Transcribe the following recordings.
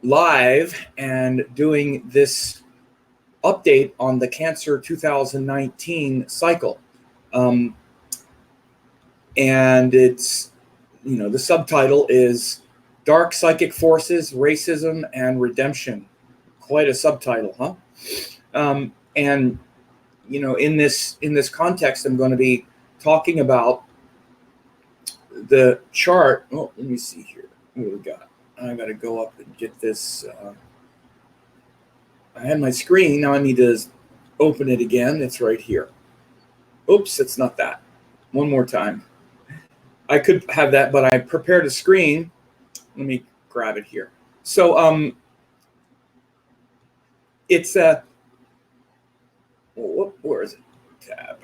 live and doing this update on the Cancer 2019 cycle. And it's, the subtitle is Dark Psychic Forces, Racism, and Redemption. Quite a subtitle, huh? And, in this context, I'm going to be talking about the chart. Oh, let me see here. What do we got? I got to go up and get this. I had my screen. Now I need to open it again. It's right here. Oops, it's not that. One more time. I could have that, but I prepared a screen. Let me grab it here. So it's a, where is it? Tab.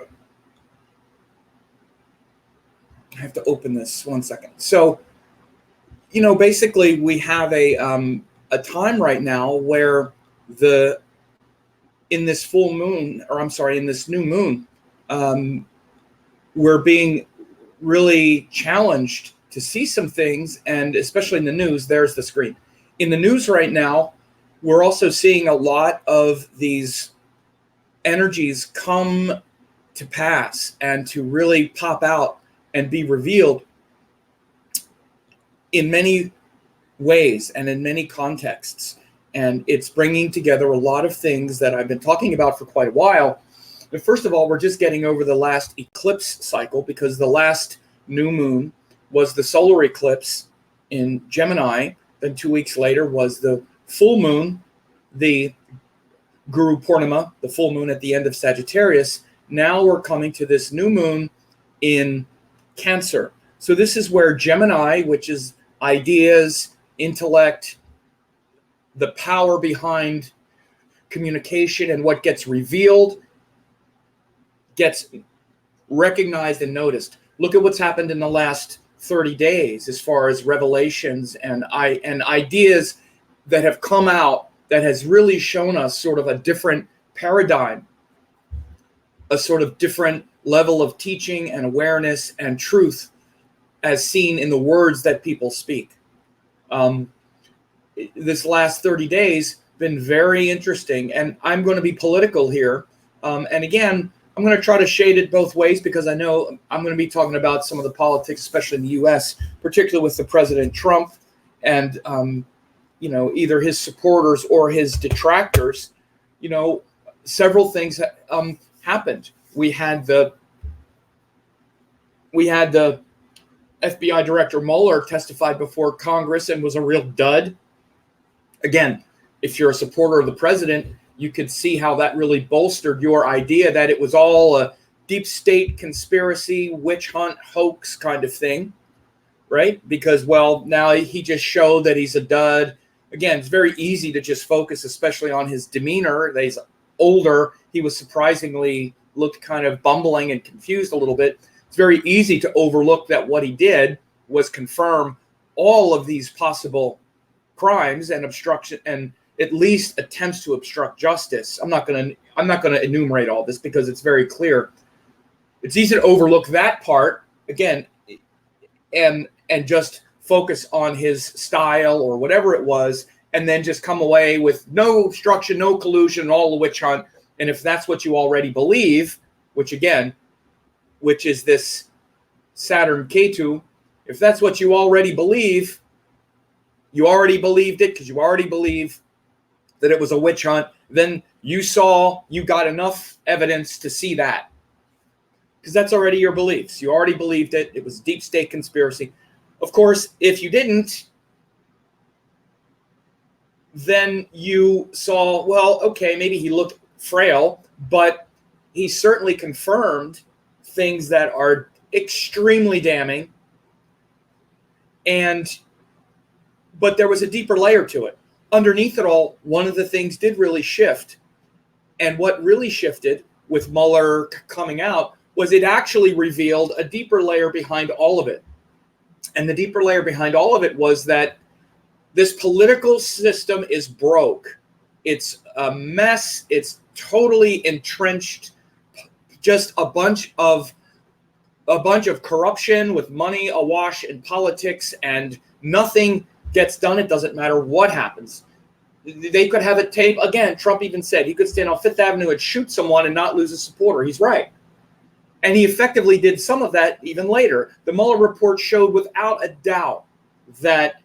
I have to open this 1 second. So, basically we have a time right now where in this full moon, in this new moon, we're being really challenged to see some things, and especially in the news. There's the screen. In the news right now, we're also seeing a lot of these energies come to pass and to really pop out and be revealed in many ways and in many contexts. And it's bringing together a lot of things that I've been talking about for quite a while. But first of all, we're just getting over the last eclipse cycle, because the last new moon was the solar eclipse in Gemini. Then 2 weeks later was the full moon, the Guru Purnima, the full moon at the end of Sagittarius. Now we're coming to this new moon in Cancer. So this is where Gemini, which is ideas, intellect, the power behind communication and what gets revealed, gets recognized and noticed. Look at what's happened in the last 30 days as far as revelations and ideas that have come out that has really shown us sort of a different paradigm, a sort of different level of teaching and awareness and truth as seen in the words that people speak. This last 30 days been very interesting, and I'm going to be political here. And again, I'm going to try to shade it both ways, because I know I'm going to be talking about some of the politics, especially in the U.S., particularly with the President Trump and, either his supporters or his detractors. Several things happened. We had the FBI Director Mueller testified before Congress and was a real dud. Again, if you're a supporter of the president, you could see how that really bolstered your idea that it was all a deep state conspiracy, witch hunt, hoax kind of thing, right? Because, well, now he just showed that he's a dud. Again, it's very easy to just focus, especially on his demeanor. He's older. He was surprisingly looked kind of bumbling and confused a little bit. It's very easy to overlook that what he did was confirm all of these possible crimes and obstruction and at least attempts to obstruct justice. I'm not going to enumerate all this because it's very clear. It's easy to overlook that part again, and just focus on his style or whatever it was, and then just come away with no obstruction, no collusion, all the witch hunt. And if that's what you already believe, which is this Saturn Ketu, if that's what you already believe, you already believed it because you already believe that it was a witch hunt, then you got enough evidence to see that. Because that's already your beliefs. You already believed it. It was deep state conspiracy. Of course, if you didn't, then you saw, well, okay, maybe he looked frail, but he certainly confirmed things that are extremely damning. But there was a deeper layer to it. Underneath it all, one of the things did really shift. And what really shifted with Mueller coming out was it actually revealed a deeper layer behind all of it. And the deeper layer behind all of it was that this political system is broke. It's a mess. It's totally entrenched. Just a bunch of corruption with money awash in politics, and nothing gets done. It doesn't matter what happens. They could have it tape. Again, Trump even said he could stand on Fifth Avenue and shoot someone and not lose a supporter. He's right. And he effectively did some of that even later. The Mueller report showed without a doubt that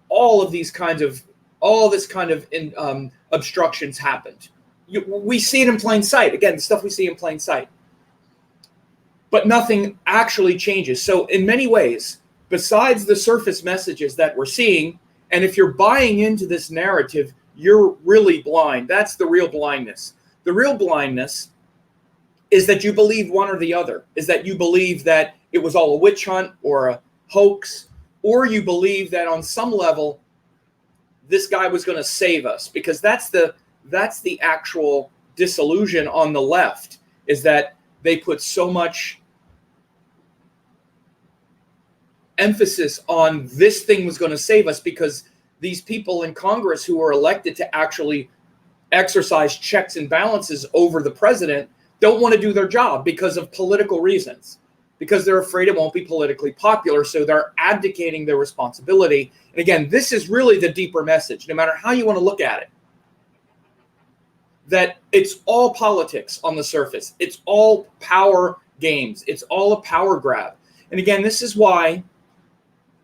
all this kind of obstructions happened. We see it in plain sight. Again, the stuff we see in plain sight. But nothing actually changes. So in many ways, besides the surface messages that we're seeing, and if you're buying into this narrative, you're really blind. That's the real blindness. The real blindness is that you believe one or the other, is that you believe that it was all a witch hunt or a hoax, or you believe that on some level, this guy was going to save us, because that's the actual disillusion on the left, is that they put so much emphasis on this thing was going to save us, because these people in Congress who were elected to actually exercise checks and balances over the president don't want to do their job because of political reasons, because they're afraid it won't be politically popular. So they're abdicating their responsibility. And again, this is really the deeper message, no matter how you want to look at it, that it's all politics on the surface. It's all power games. It's all a power grab. And again, this is why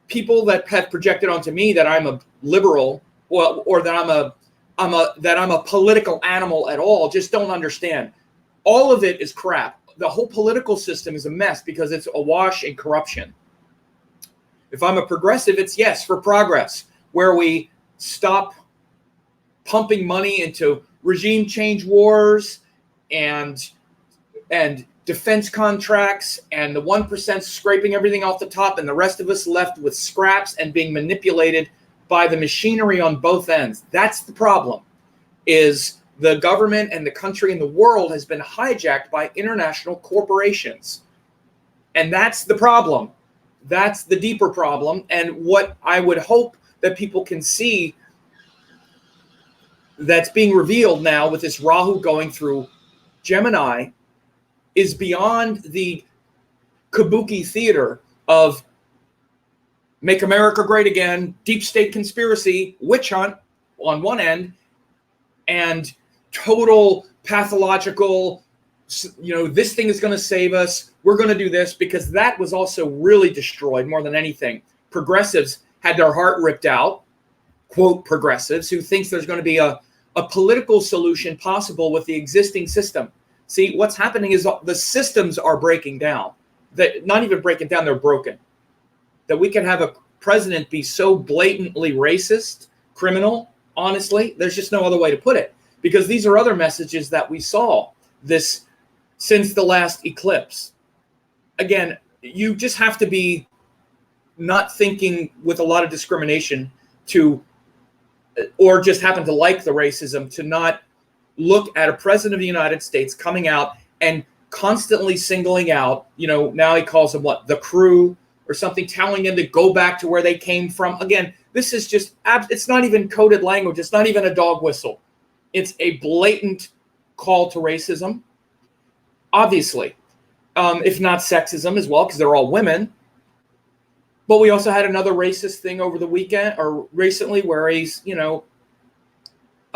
people that have projected onto me that I'm a liberal, or that I'm a political animal at all, just don't understand. All of it is crap. The whole political system is a mess because it's awash in corruption. If I'm a progressive, it's yes for progress, where we stop pumping money into regime change wars and defense contracts, and the 1% scraping everything off the top, and the rest of us left with scraps and being manipulated by the machinery on both ends. That's the problem, is the government and the country and the world has been hijacked by international corporations. And that's the problem. That's the deeper problem. And what I would hope that people can see that's being revealed now with this Rahu going through Gemini is beyond the kabuki theater of make America great again, deep state conspiracy, witch hunt on one end, and total pathological, this thing is going to save us, we're going to do this, because that was also really destroyed more than anything. Progressives had their heart ripped out, quote progressives, who thinks there's going to be a political solution possible with the existing system. See, what's happening is the systems are breaking down. That not even breaking down, they're broken. That we can have a president be so blatantly racist, criminal, honestly, there's just no other way to put it. Because these are other messages that we saw since the last eclipse. Again, you just have to be not thinking with a lot of discrimination or just happen to like the racism, to not look at a president of the United States coming out and constantly singling out, now he calls them the crew or something, telling them to go back to where they came from. Again, this is just, it's not even coded language. It's not even a dog whistle. It's a blatant call to racism, obviously, if not sexism as well, because they're all women. But we also had another racist thing over the weekend or recently where he's,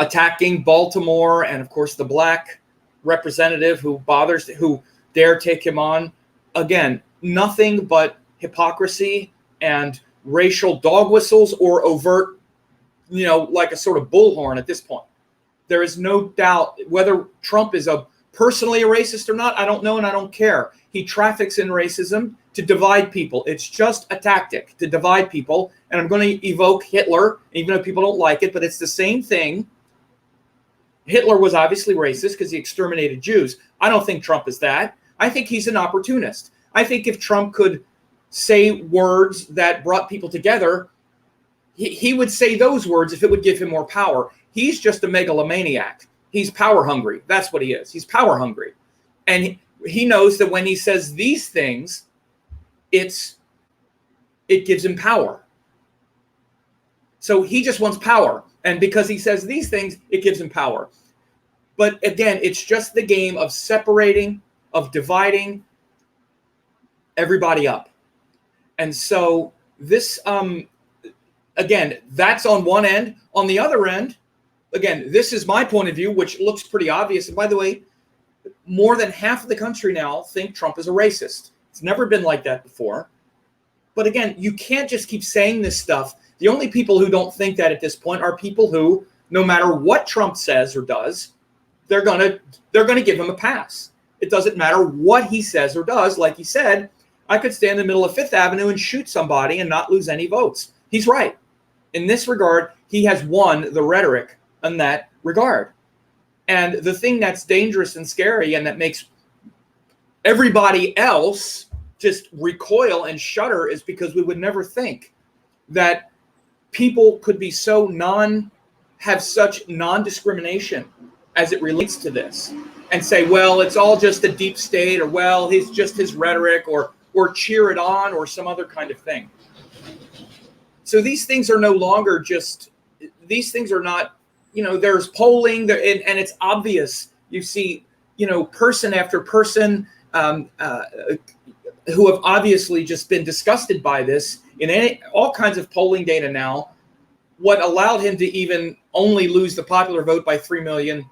attacking Baltimore and, of course, the black representative who dare take him on. Again, nothing but hypocrisy and racial dog whistles or overt, like a sort of bullhorn at this point. There is no doubt whether Trump is personally a racist or not. I don't know, and I don't care. He traffics in racism to divide people. It's just a tactic to divide people. And I'm going to evoke Hitler, even though people don't like it, but it's the same thing. Hitler was obviously racist because he exterminated Jews. I don't think Trump is that. I think he's an opportunist. I think if Trump could say words that brought people together, he would say those words if it would give him more power. He's just a megalomaniac. He's power hungry. That's what he is. He's power hungry. And he knows that when he says these things, it gives him power. So he just wants power. And because he says these things, it gives him power. But again, it's just the game of separating, of dividing everybody up. And so this, again, that's on one end. On the other end, again, this is my point of view, which looks pretty obvious. And by the way, more than half of the country now think Trump is a racist. It's never been like that before. But again, you can't just keep saying this stuff. The only people who don't think that at this point are people who, no matter what Trump says or does, they're gonna give him a pass. It doesn't matter what he says or does. Like he said, I could stand in the middle of Fifth Avenue and shoot somebody and not lose any votes. He's right. In this regard, he has won the rhetoric in that regard. And the thing that's dangerous and scary and that makes everybody else just recoil and shudder is because we would never think that people could be so have such non-discrimination as it relates to this and say, well, it's all just a deep state, or well, it's just his rhetoric, or cheer it on, or some other kind of thing. So these things are no longer just, these things are not, there's polling there, and it's obvious. You see, person after person who have obviously just been disgusted by this in all kinds of polling data now. What allowed him to even only lose the popular vote by 3 million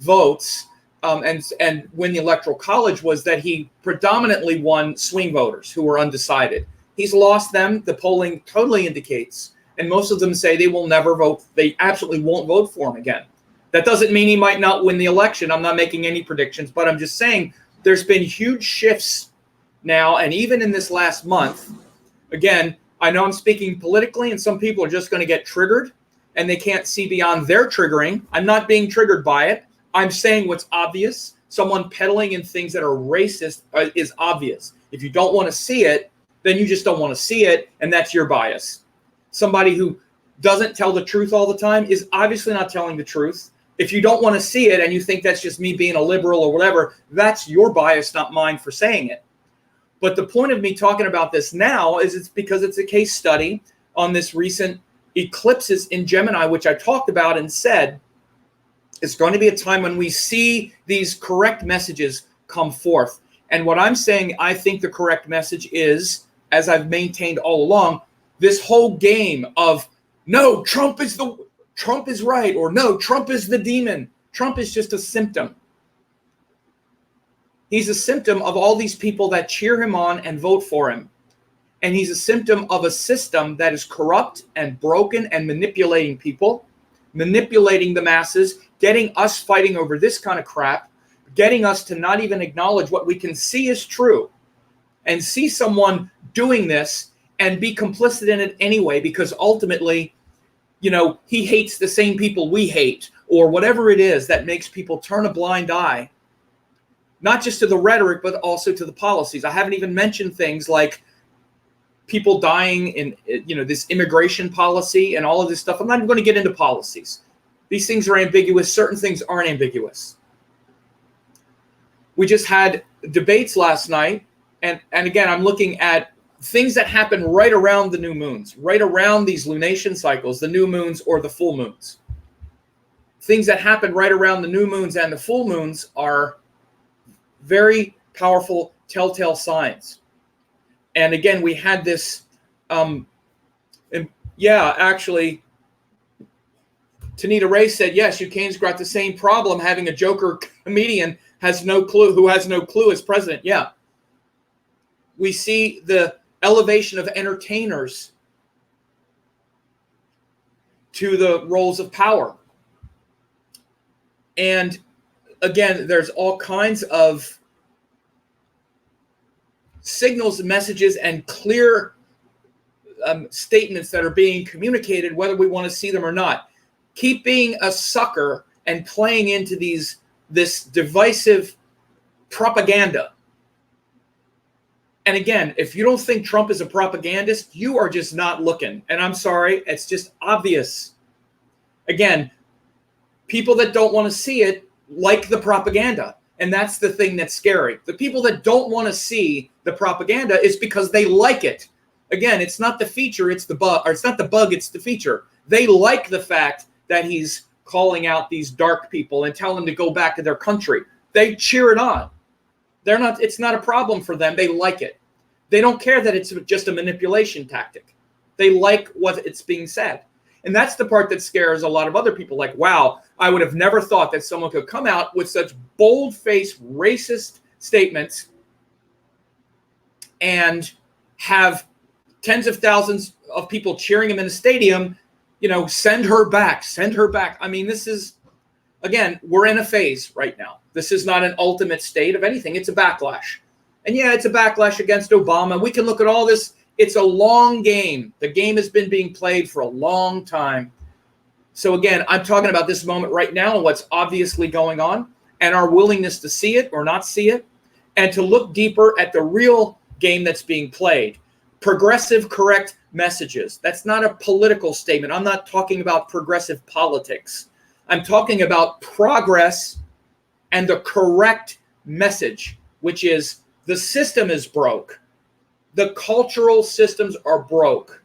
votes and win the Electoral College was that he predominantly won swing voters who were undecided. He's lost them. The polling totally indicates. And most of them say they will never vote. They absolutely won't vote for him again. That doesn't mean he might not win the election. I'm not making any predictions, but I'm just saying there's been huge shifts now. And even in this last month, again, I know I'm speaking politically and some people are just going to get triggered and they can't see beyond their triggering. I'm not being triggered by it. I'm saying what's obvious. Someone peddling in things that are racist is obvious. If you don't want to see it, then you just don't want to see it, and that's your bias. Somebody who doesn't tell the truth all the time is obviously not telling the truth. If you don't want to see it and you think that's just me being a liberal or whatever, that's your bias, not mine for saying it. But the point of me talking about this now is it's because it's a case study on this recent eclipses in Gemini, which I talked about and said it's going to be a time when we see these correct messages come forth. And what I'm saying, I think the correct message is, as I've maintained all along, this whole game of no, Trump is right, or no, Trump is the demon. Trump is just a symptom. He's a symptom of all these people that cheer him on and vote for him. And he's a symptom of a system that is corrupt and broken and manipulating people, manipulating the masses, getting us fighting over this kind of crap, getting us to not even acknowledge what we can see is true and see someone doing this and be complicit in it anyway, because ultimately, he hates the same people we hate, or whatever it is that makes people turn a blind eye, not just to the rhetoric, but also to the policies. I haven't even mentioned things like people dying in, this immigration policy and all of this stuff. I'm not even going to get into policies. These things are ambiguous. Certain things aren't ambiguous. We just had debates last night. And again, I'm looking at things that happen right around the new moons, right around these lunation cycles, the new moons or the full moons. Things that happen right around the new moons and the full moons are very powerful telltale signs. And again, we had this, actually, Tanita Ray said, yes, Ukraine's got the same problem having a joker comedian who has no clue as president. Yeah. We see the elevation of entertainers to the roles of power. And again, there's all kinds of signals, messages, and clear statements that are being communicated, whether we want to see them or not. Keep being a sucker and playing into this divisive propaganda. And again, if you don't think Trump is a propagandist, you are just not looking. And I'm sorry, it's just obvious. Again, people that don't want to see it like the propaganda. And that's the thing that's scary. The people that don't want to see the propaganda is because they like it. Again, it's not the feature, it's the bug, or it's not the bug, it's the feature. They like the fact that he's calling out these dark people and telling them to go back to their country. They cheer it on. It's not a problem for them. They like it. They don't care that it's just a manipulation tactic. They like what it's being said. And that's the part that scares a lot of other people. Like, wow, I would have never thought that someone could come out with such bold-faced racist statements and have tens of thousands of people cheering him in the stadium, send her back, send her back. I mean, this is, again, we're in a phase right now. This is not an ultimate state of anything. It's a backlash. And yeah, it's a backlash against Obama. We can look at all this. It's a long game. The game has been being played for a long time. So again, I'm talking about this moment right now and what's obviously going on and our willingness to see it or not see it and to look deeper at the real game that's being played. Progressive, correct messages. That's not a political statement. I'm not talking about progressive politics. I'm talking about progress and the correct message, which is the system is broke. The cultural systems are broke.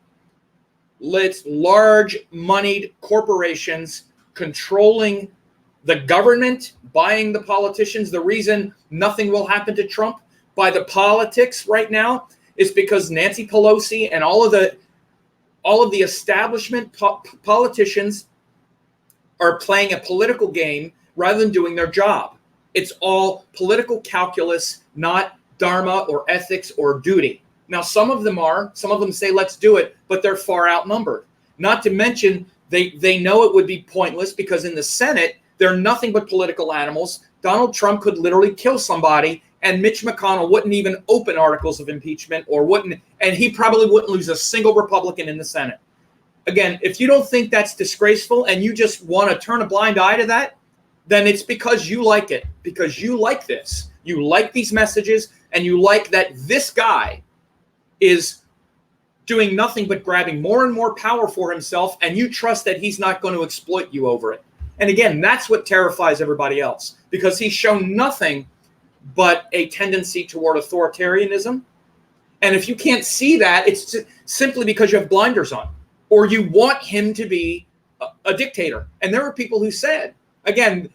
It's large moneyed corporations controlling the government, buying the politicians. The reason nothing will happen to Trump by the politics right now is because Nancy Pelosi and all of the establishment politicians are playing a political game rather than doing their job. It's all political calculus, not dharma or ethics or duty. Now, some of them say, let's do it, but they're far outnumbered. Not to mention, they know it would be pointless because in the Senate, they're nothing but political animals. Donald Trump could literally kill somebody, and Mitch McConnell wouldn't even open articles of impeachment and he probably wouldn't lose a single Republican in the Senate. Again, if you don't think that's disgraceful and you just want to turn a blind eye to that, then it's because you like it, because you like this. You like these messages, and you like that this guy is doing nothing but grabbing more and more power for himself, and you trust that he's not going to exploit you over it. And again, that's what terrifies everybody else, because he's shown nothing but a tendency toward authoritarianism. And if you can't see that, it's simply because you have blinders on, or you want him to be a dictator. And there are people who said, again,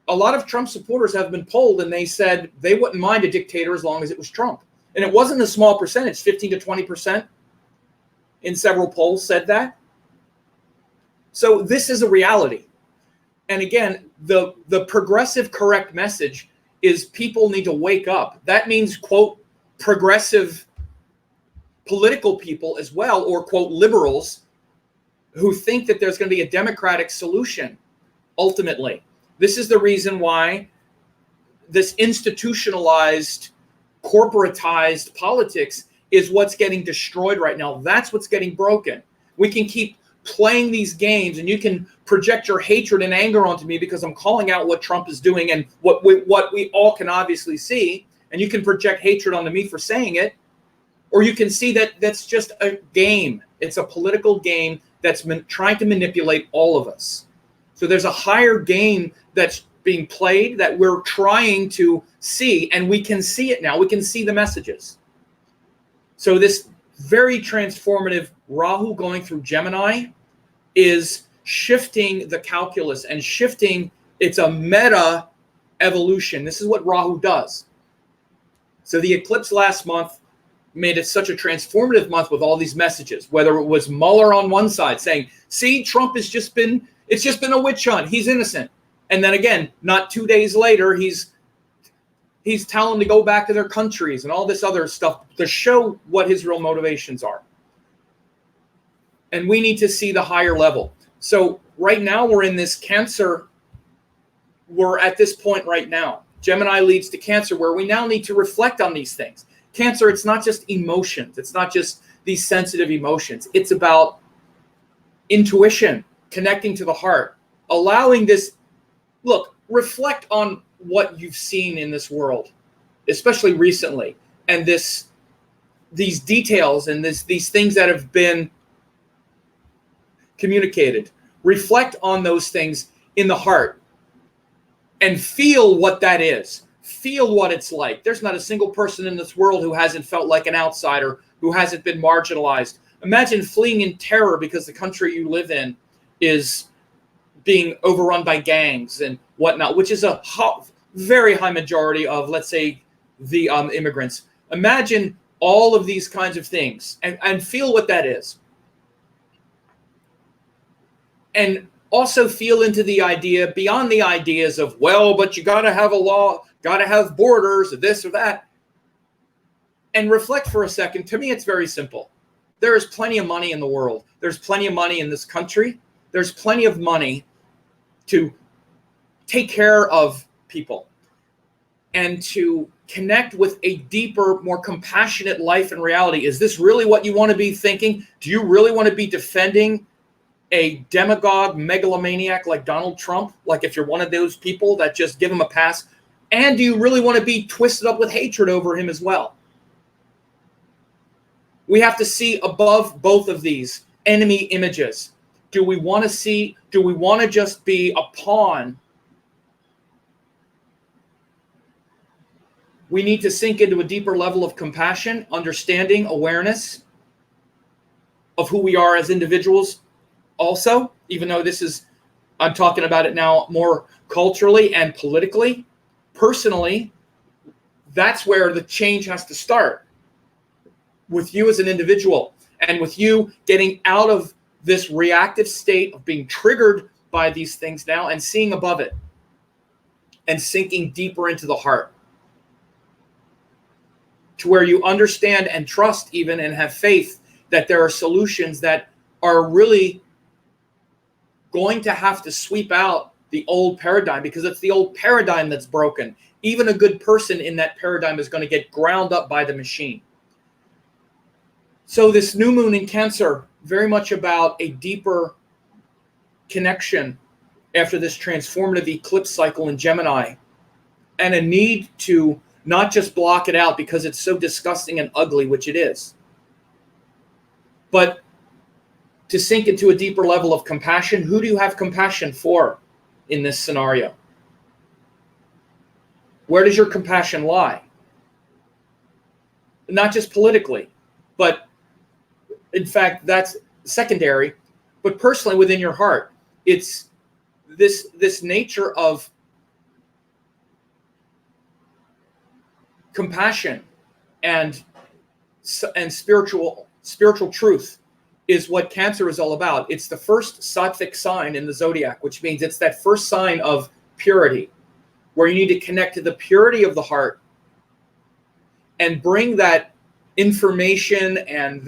a lot of Trump supporters have been polled, and they said they wouldn't mind a dictator as long as it was Trump. And it wasn't a small percentage, 15 to 20% in several polls said that. So this is a reality. And again, the progressive correct message is people need to wake up. That means, quote, progressive political people as well, or, quote, liberals who think that there's going to be a democratic solution ultimately. This is the reason why this institutionalized, corporatized politics is what's getting destroyed right now. That's what's getting broken. We can keep playing these games, and you can project your hatred and anger onto me because I'm calling out what Trump is doing and what we all can obviously see, and you can project hatred onto me for saying it, or you can see that that's just a game. It's a political game that's been trying to manipulate all of us. So there's a higher game that's being played that we're trying to see, and we can see it now. We can see the messages. So this very transformative Rahu going through Gemini is shifting the calculus and shifting. It's a meta evolution. This is what Rahu does. So the eclipse last month made it such a transformative month with all these messages, whether it was Mueller on one side saying, see, Trump it's just been a witch hunt. He's innocent. And then again, not 2 days later, he's telling them to go back to their countries and all this other stuff to show what his real motivations are. And we need to see the higher level. So right now we're in this Cancer. We're at this point right now. Gemini leads to Cancer, where we now need to reflect on these things. Cancer, it's not just emotions. It's not just these sensitive emotions. It's about intuition, connecting to the heart, allowing this. Look, reflect on what you've seen in this world, especially recently, and these details and these things that have been communicated. Reflect on those things in the heart and feel what that is. Feel what it's like. There's not a single person in this world who hasn't felt like an outsider, who hasn't been marginalized. Imagine fleeing in terror because the country you live in is being overrun by gangs and whatnot, which is a very high majority of, let's say, the immigrants. Imagine all of these kinds of things and feel what that is. and also feel into the idea, beyond the ideas of, well, but you got to have a law, got to have borders, this or that, and reflect for a second. To me, it's very simple. There is plenty of money in the world. There's plenty of money in this country. There's plenty of money to take care of people and to connect with a deeper, more compassionate life and reality. Is this really what you want to be thinking? Do you really want to be defending a demagogue, megalomaniac like Donald Trump? Like, if you're one of those people that just give him a pass, and do you really want to be twisted up with hatred over him as well? We have to see above both of these enemy images. Do we want to just be a pawn? We need to sink into a deeper level of compassion, understanding, awareness of who we are as individuals also, even though I'm talking about it now more culturally and politically. Personally, that's where the change has to start, with you as an individual, and with you getting out of this reactive state of being triggered by these things now and seeing above it and sinking deeper into the heart, to where you understand and trust even and have faith that there are solutions that are really going to have to sweep out the old paradigm, because it's the old paradigm that's broken. Even a good person in that paradigm is going to get ground up by the machine. So this new moon in Cancer, very much about a deeper connection after this transformative eclipse cycle in Gemini, and a need to not just block it out because it's so disgusting and ugly, which it is, but to sink into a deeper level of compassion. Who do you have compassion for in this scenario? Where does your compassion lie? Not just politically, but in fact, that's secondary, but personally within your heart. It's this nature of compassion and spiritual truth is what Cancer is all about. It's the first sattvic sign in the zodiac, which means it's that first sign of purity, where you need to connect to the purity of the heart and bring that information and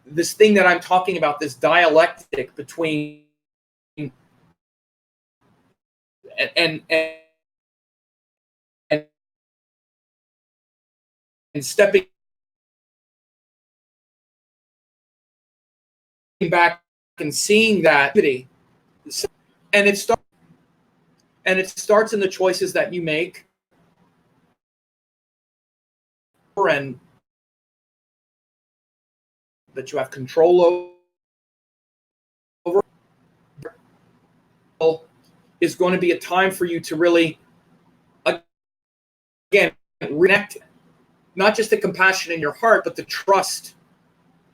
this thing that I'm talking about, this dialectic between and stepping back and seeing that, and it starts in the choices that you make, and that you have control over. Is going to be a time for you to really, again, reconnect, not just the compassion in your heart, but the trust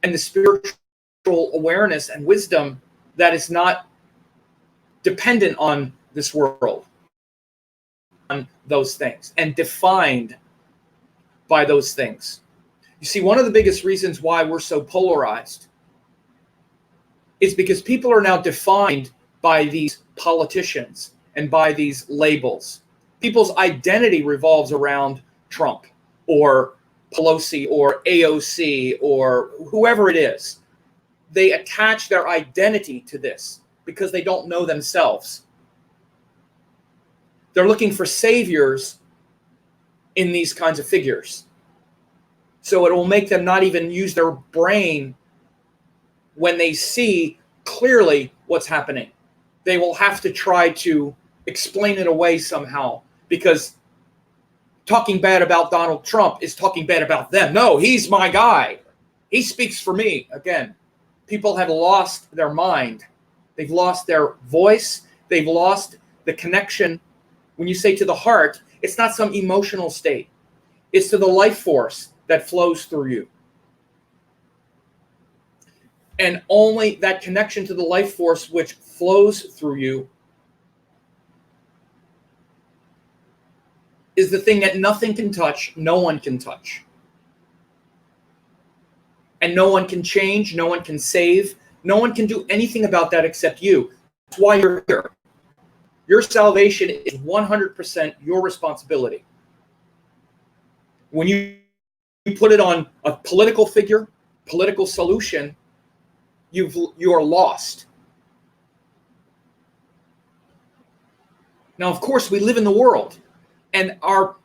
and the spiritual awareness and wisdom that is not dependent on this world, on those things, and defined by those things. You see, one of the biggest reasons why we're so polarized is because people are now defined by these politicians and by these labels. People's identity revolves around Trump or Pelosi or AOC or whoever it is. They attach their identity to this because they don't know themselves. They're looking for saviors in these kinds of figures. So it will make them not even use their brain when they see clearly what's happening. They will have to try to explain it away somehow, because talking bad about Donald Trump is talking bad about them. No, he's my guy. He speaks for me. Again, people have lost their mind. They've lost their voice. They've lost the connection. When you say to the heart, it's not some emotional state. It's to the life force that flows through you. And only that connection to the life force which flows through you is the thing that nothing can touch, no one can touch. And no one can change, no one can save, No one can do anything about that except you. That's why you're here. Your salvation is 100% your responsibility. When you put it on a political figure, political solution, you are lost. Now, of course, we live in the world, and our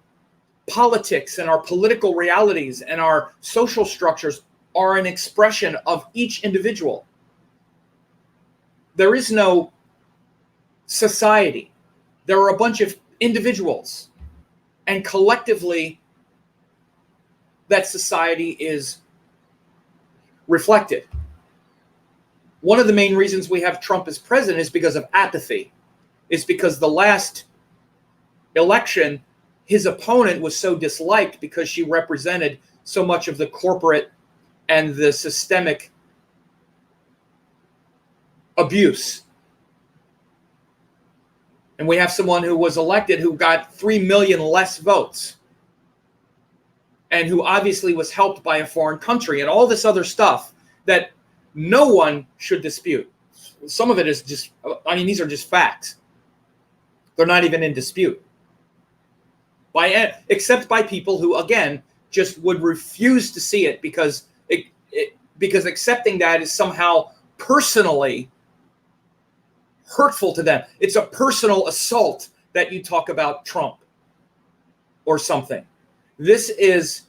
politics and our political realities and our social structures are an expression of each individual. There is no society. There are a bunch of individuals, and collectively, that society is reflected. One of the main reasons we have Trump as president is because of apathy. It's because the last election, his opponent was so disliked because she represented so much of the corporate and the systemic abuse. And we have someone who was elected who got 3 million less votes, and who obviously was helped by a foreign country and all this other stuff that no one should dispute. Some of it is just, I mean, these are just facts. They're not even in dispute. Except by people who, again, just would refuse to see it because because accepting that is somehow personally hurtful to them. It's a personal assault that you talk about Trump or something. This is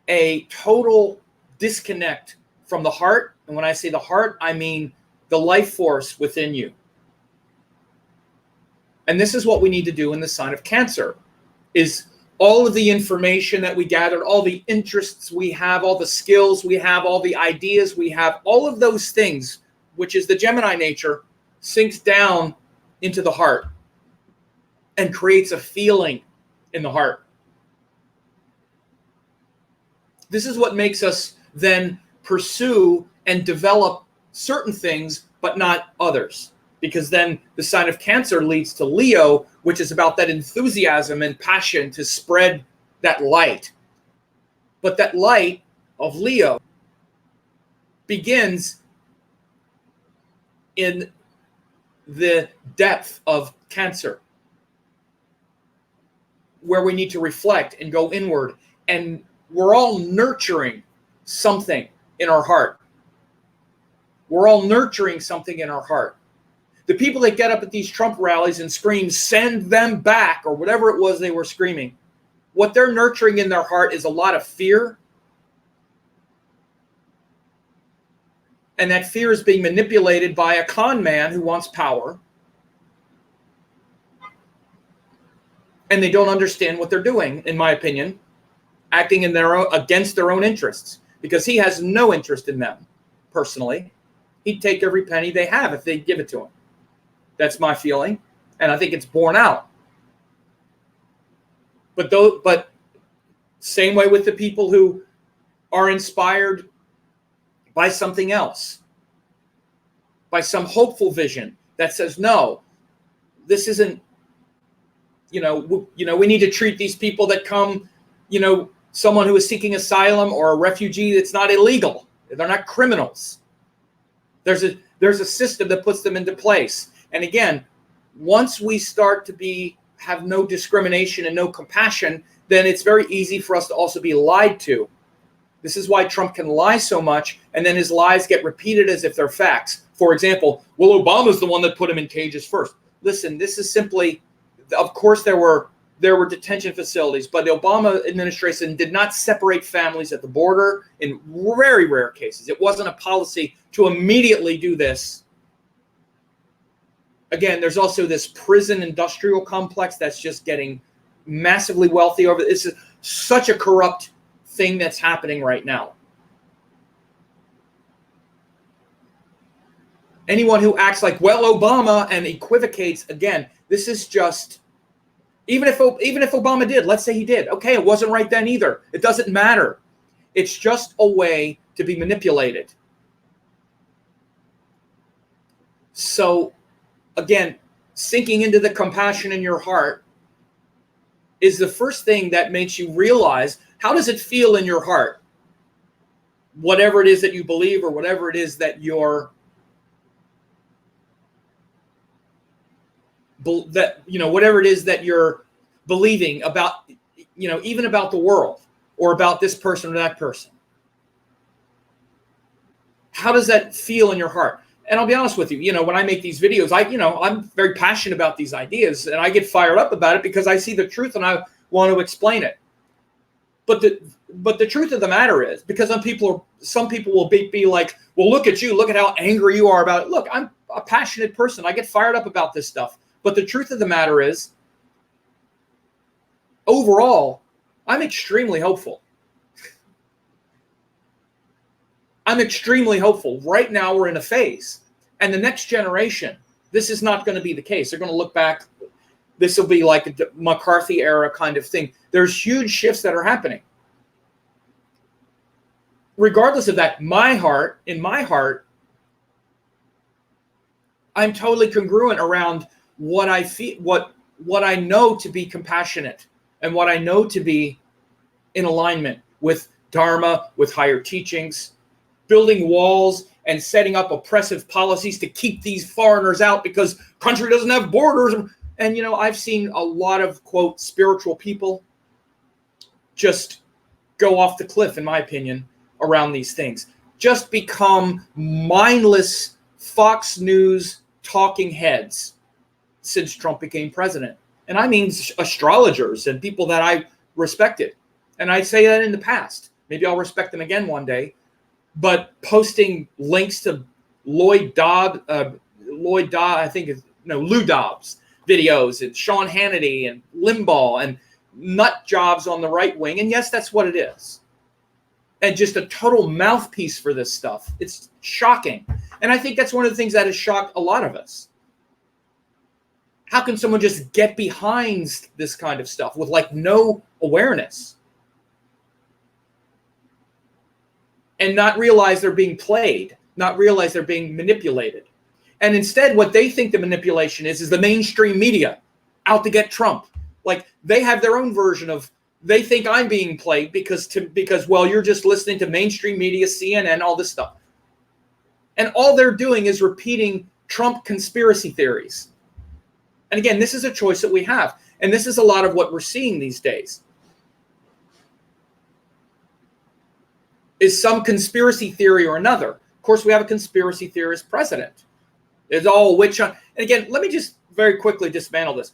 a total disconnect from the heart. And when I say the heart, I mean the life force within you. And this is what we need to do in the sign of Cancer, is all of the information that we gathered, all the interests we have, all the skills we have, all the ideas we have, all of those things, which is the Gemini nature, sinks down into the heart and creates a feeling in the heart. This is what makes us then pursue and develop certain things, but not others. Because then the sign of Cancer leads to Leo, which is about that enthusiasm and passion to spread that light. But that light of Leo begins in the depth of Cancer, where we need to reflect and go inward. And we're all nurturing something in our heart. We're all nurturing something in our heart. The people that get up at these Trump rallies and scream, "Send them back," or whatever it was they were screaming, what they're nurturing in their heart is a lot of fear. And that fear is being manipulated by a con man who wants power. And they don't understand what they're doing, in my opinion, acting in against their own interests, because he has no interest in them personally. He'd take every penny they have if they give it to him. That's my feeling, and I think it's borne out. But same way with the people who are inspired by something else, by some hopeful vision that says, no, this isn't, we need to treat these people that come, someone who is seeking asylum or a refugee, that's not illegal. They're not criminals. There's a system that puts them into place. And again, once we start to have no discrimination and no compassion, then it's very easy for us to also be lied to. This is why Trump can lie so much, and then his lies get repeated as if they're facts. For example, well, Obama's the one that put him in cages first. Listen, this is simply, of course there were detention facilities, but the Obama administration did not separate families at the border in very rare cases. It wasn't a policy to immediately do this. Again, there's also this prison industrial complex that's just getting massively wealthy over. This is such a corrupt thing that's happening right now. Anyone who acts like, well, Obama, and equivocates, again, this is just, even if Obama did, let's say he did, okay, it wasn't right then either. It doesn't matter. It's just a way to be manipulated. So, again, sinking into the compassion in your heart is the first thing that makes you realize, how does it feel in your heart whatever it is that you believe, or whatever it is that you're whatever it is that you're believing about, even about the world or about this person or that person. How does that feel in your heart? And I'll be honest with you, when I make these videos, I'm very passionate about these ideas, and I get fired up about it because I see the truth and I want to explain it. But the truth of the matter is, because some people will be like, well, look at you, look at how angry you are about it. Look, I'm a passionate person. I get fired up about this stuff. But the truth of the matter is, overall, I'm extremely hopeful. I'm extremely hopeful. Right now, we're in a phase. And the next generation, this is not going to be the case. They're going to look back. This will be like a McCarthy era kind of thing. There's huge shifts that are happening. Regardless of that, in my heart, I'm totally congruent around what I feel, what I know to be compassionate, and what I know to be in alignment with Dharma, with higher teachings, building walls and setting up oppressive policies to keep these foreigners out because country doesn't have borders. And, I've seen a lot of, quote, spiritual people just go off the cliff, in my opinion, around these things. Just become mindless Fox News talking heads since Trump became president. And I mean astrologers and people that I respected. And I say that in the past. Maybe I'll respect them again one day. But posting links to Lou Dobbs videos, and Sean Hannity and Limbaugh and nut jobs on the right wing. And yes, that's what it is. And just a total mouthpiece for this stuff. It's shocking. And I think that's one of the things that has shocked a lot of us. How can someone just get behind this kind of stuff with like no awareness and not realize they're being played, not realize they're being manipulated? And instead, what they think the manipulation is the mainstream media out to get Trump. Like, they have their own version of, they think I'm being played because well, you're just listening to mainstream media, CNN, all this stuff. And all they're doing is repeating Trump conspiracy theories. And again, this is a choice that we have. And this is a lot of what we're seeing these days. Is some conspiracy theory or another. Of course, we have a conspiracy theorist president. It's all witch hunt. And again, let me just very quickly dismantle this.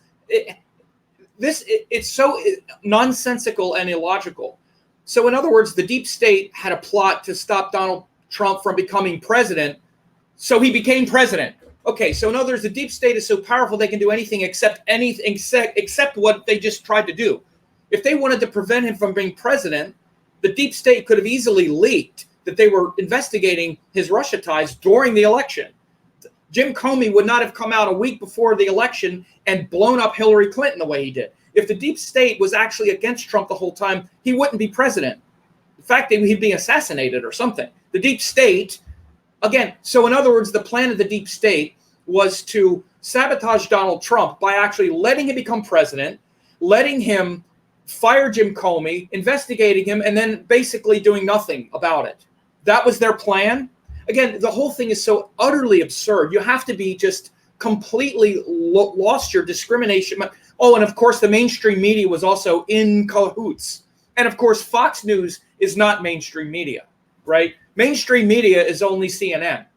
It's so nonsensical and illogical. So in other words, the deep state had a plot to stop Donald Trump from becoming president, so he became president. Okay, so in other words, the deep state is so powerful they can do anything except what they just tried to do. If they wanted to prevent him from being president, the deep state could have easily leaked that they were investigating his Russia ties during the election. Jim Comey would not have come out a week before the election and blown up Hillary Clinton the way he did. If the deep state was actually against Trump the whole time, he wouldn't be president. In fact, he'd be assassinated or something. The deep state, again, so in other words, the plan of the deep state was to sabotage Donald Trump by actually letting him become president, letting him fire Jim Comey, investigating him, and then basically doing nothing about it. That was their plan. Again, the whole thing is so utterly absurd. You have to be just completely lost your discrimination. Oh, and of course, the mainstream media was also in cahoots. And of course, Fox News is not mainstream media, right? Mainstream media is only CNN.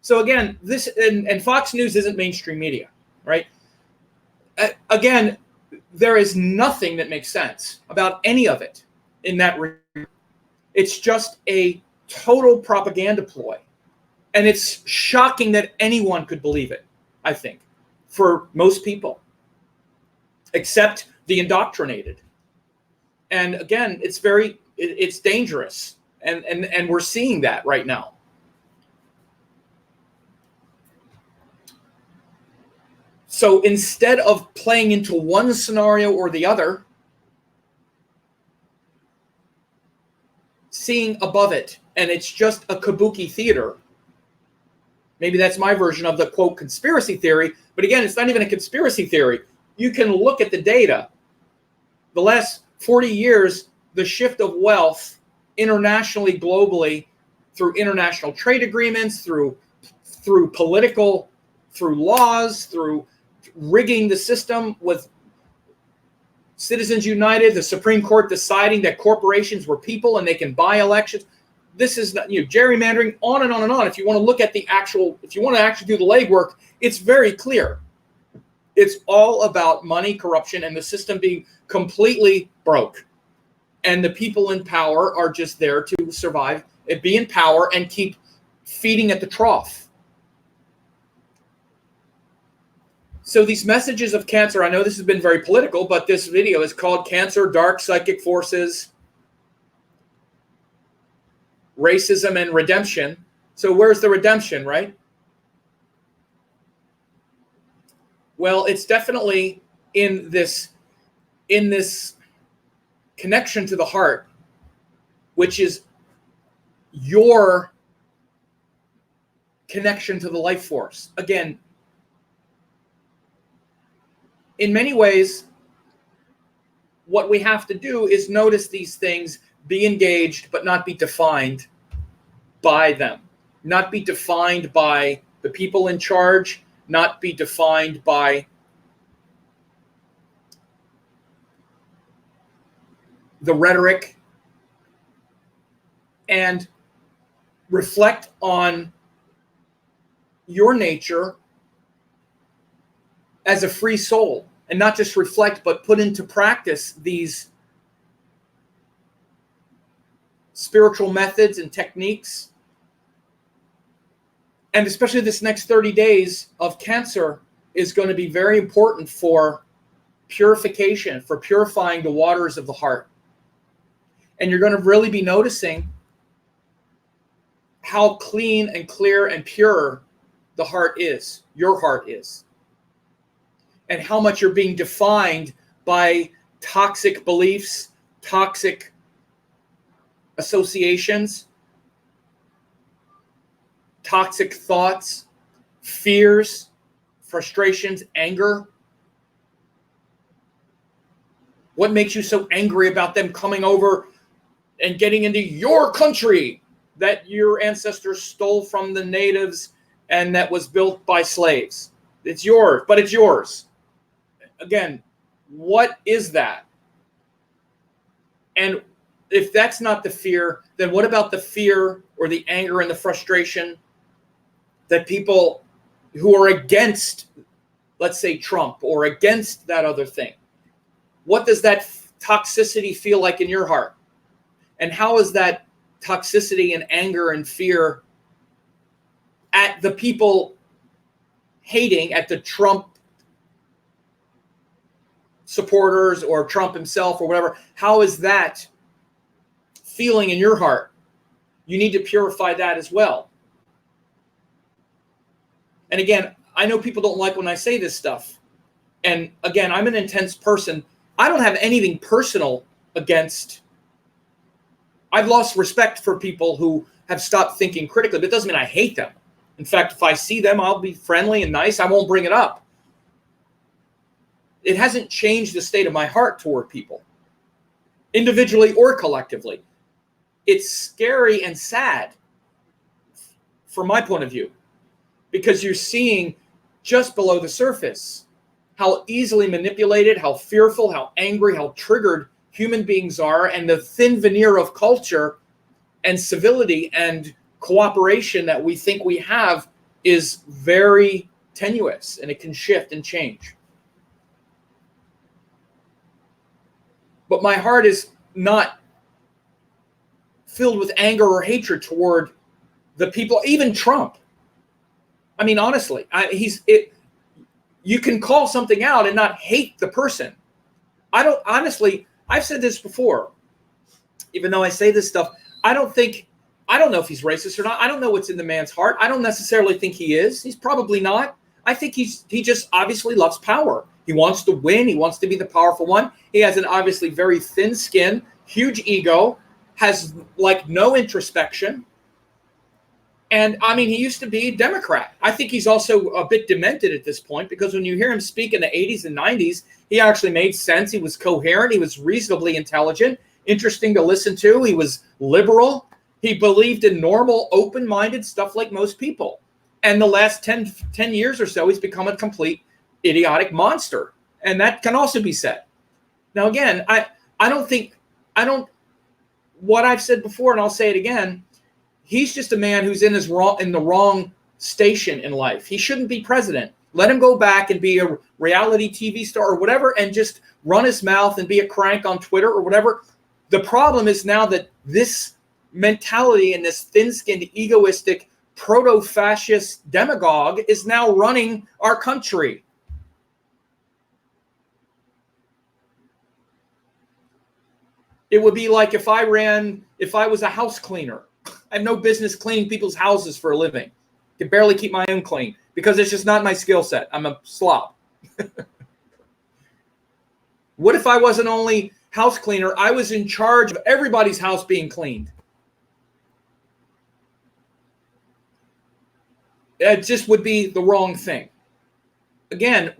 So again, this and Fox News isn't mainstream media, right? Again, there is nothing that makes sense about any of it in that regard. It's just a total propaganda ploy. And it's shocking that anyone could believe it, I think, for most people, except the indoctrinated. And again, it's dangerous. And we're seeing that right now. So instead of playing into one scenario or the other, seeing above it, and it's just a kabuki theater. Maybe that's my version of the, quote, conspiracy theory. But again, it's not even a conspiracy theory. You can look at the data. The last 40 years, the shift of wealth internationally, globally, through international trade agreements, through political, through laws, through rigging the system with Citizens United, the Supreme Court deciding that corporations were people and they can buy elections. This is not, gerrymandering, on and on and on. If you want to look at if you want to actually do the legwork, it's very clear. It's all about money, corruption, and the system being completely broke. And the people in power are just there to survive, and be in power, and keep feeding at the trough. So these messages of Cancer, I know this has been very political, but this video is called Cancer, Dark Psychic Forces, Racism and Redemption. So where's the redemption, right? Well, it's definitely in this connection to the heart, which is your connection to the life force. Again, in many ways, what we have to do is notice these things, be engaged, but not be defined by them. Not be defined by the people in charge, not be defined by the rhetoric, and reflect on your nature as a free soul, and not just reflect, but put into practice these spiritual methods and techniques. And especially this next 30 days of Cancer is going to be very important for purification, for purifying the waters of the heart. And you're going to really be noticing how clean and clear and pure the heart is, your heart is, and how much you're being defined by toxic beliefs, toxic associations, toxic thoughts, fears, frustrations, anger. What makes you so angry about them coming over and getting into your country that your ancestors stole from the natives and that was built by slaves? It's yours, but it's yours. Again, what is that? And if that's not the fear, then what about the fear or the anger and the frustration that people who are against, let's say, Trump or against that other thing? What does that toxicity feel like in your heart? And how is that toxicity and anger and fear at the people hating, at the Trump supporters or Trump himself or whatever? How is that feeling in your heart? You need to purify that as well. And again, I know people don't like when I say this stuff. And again, I'm an intense person. I don't have anything personal against. I've lost respect for people who have stopped thinking critically, but it doesn't mean I hate them. In fact, if I see them, I'll be friendly and nice. I won't bring it up. It hasn't changed the state of my heart toward people, individually or collectively. It's scary and sad from my point of view, because you're seeing just below the surface how easily manipulated, how fearful, how angry, how triggered human beings are, and the thin veneer of culture and civility and cooperation that we think we have is very tenuous, and it can shift and change. But my heart is not filled with anger or hatred toward the people, even Trump. I mean, honestly, you can call something out and not hate the person. Honestly, I've said this before, even though I say this stuff, I don't know if he's racist or not. I don't know what's in the man's heart. I don't necessarily think he is. He's probably not. I think he just obviously loves power. He wants to win. He wants to be the powerful one. He has an obviously very thin skin, huge ego, has like no introspection. And I mean, he used to be a Democrat. I think he's also a bit demented at this point, because when you hear him speak in the 80s and 90s, he actually made sense. He was coherent. He was reasonably intelligent, interesting to listen to. He was liberal. He believed in normal, open-minded stuff like most people. And the last 10 years or so, he's become a complete idiotic monster. And that can also be said. Now, again, what I've said before, and I'll say it again, he's just a man who's in the wrong station in life. He shouldn't be president. Let him go back and be a reality TV star or whatever and just run his mouth and be a crank on Twitter or whatever. The problem is now that this mentality and this thin-skinned, egoistic, proto-fascist demagogue is now running our country. It would be like if I was a house cleaner. I have no business cleaning people's houses for a living. I can barely keep my own clean because it's just not my skill set. I'm a slob. What if I wasn't only house cleaner, I was in charge of everybody's house being cleaned? It just would be the wrong thing. Again,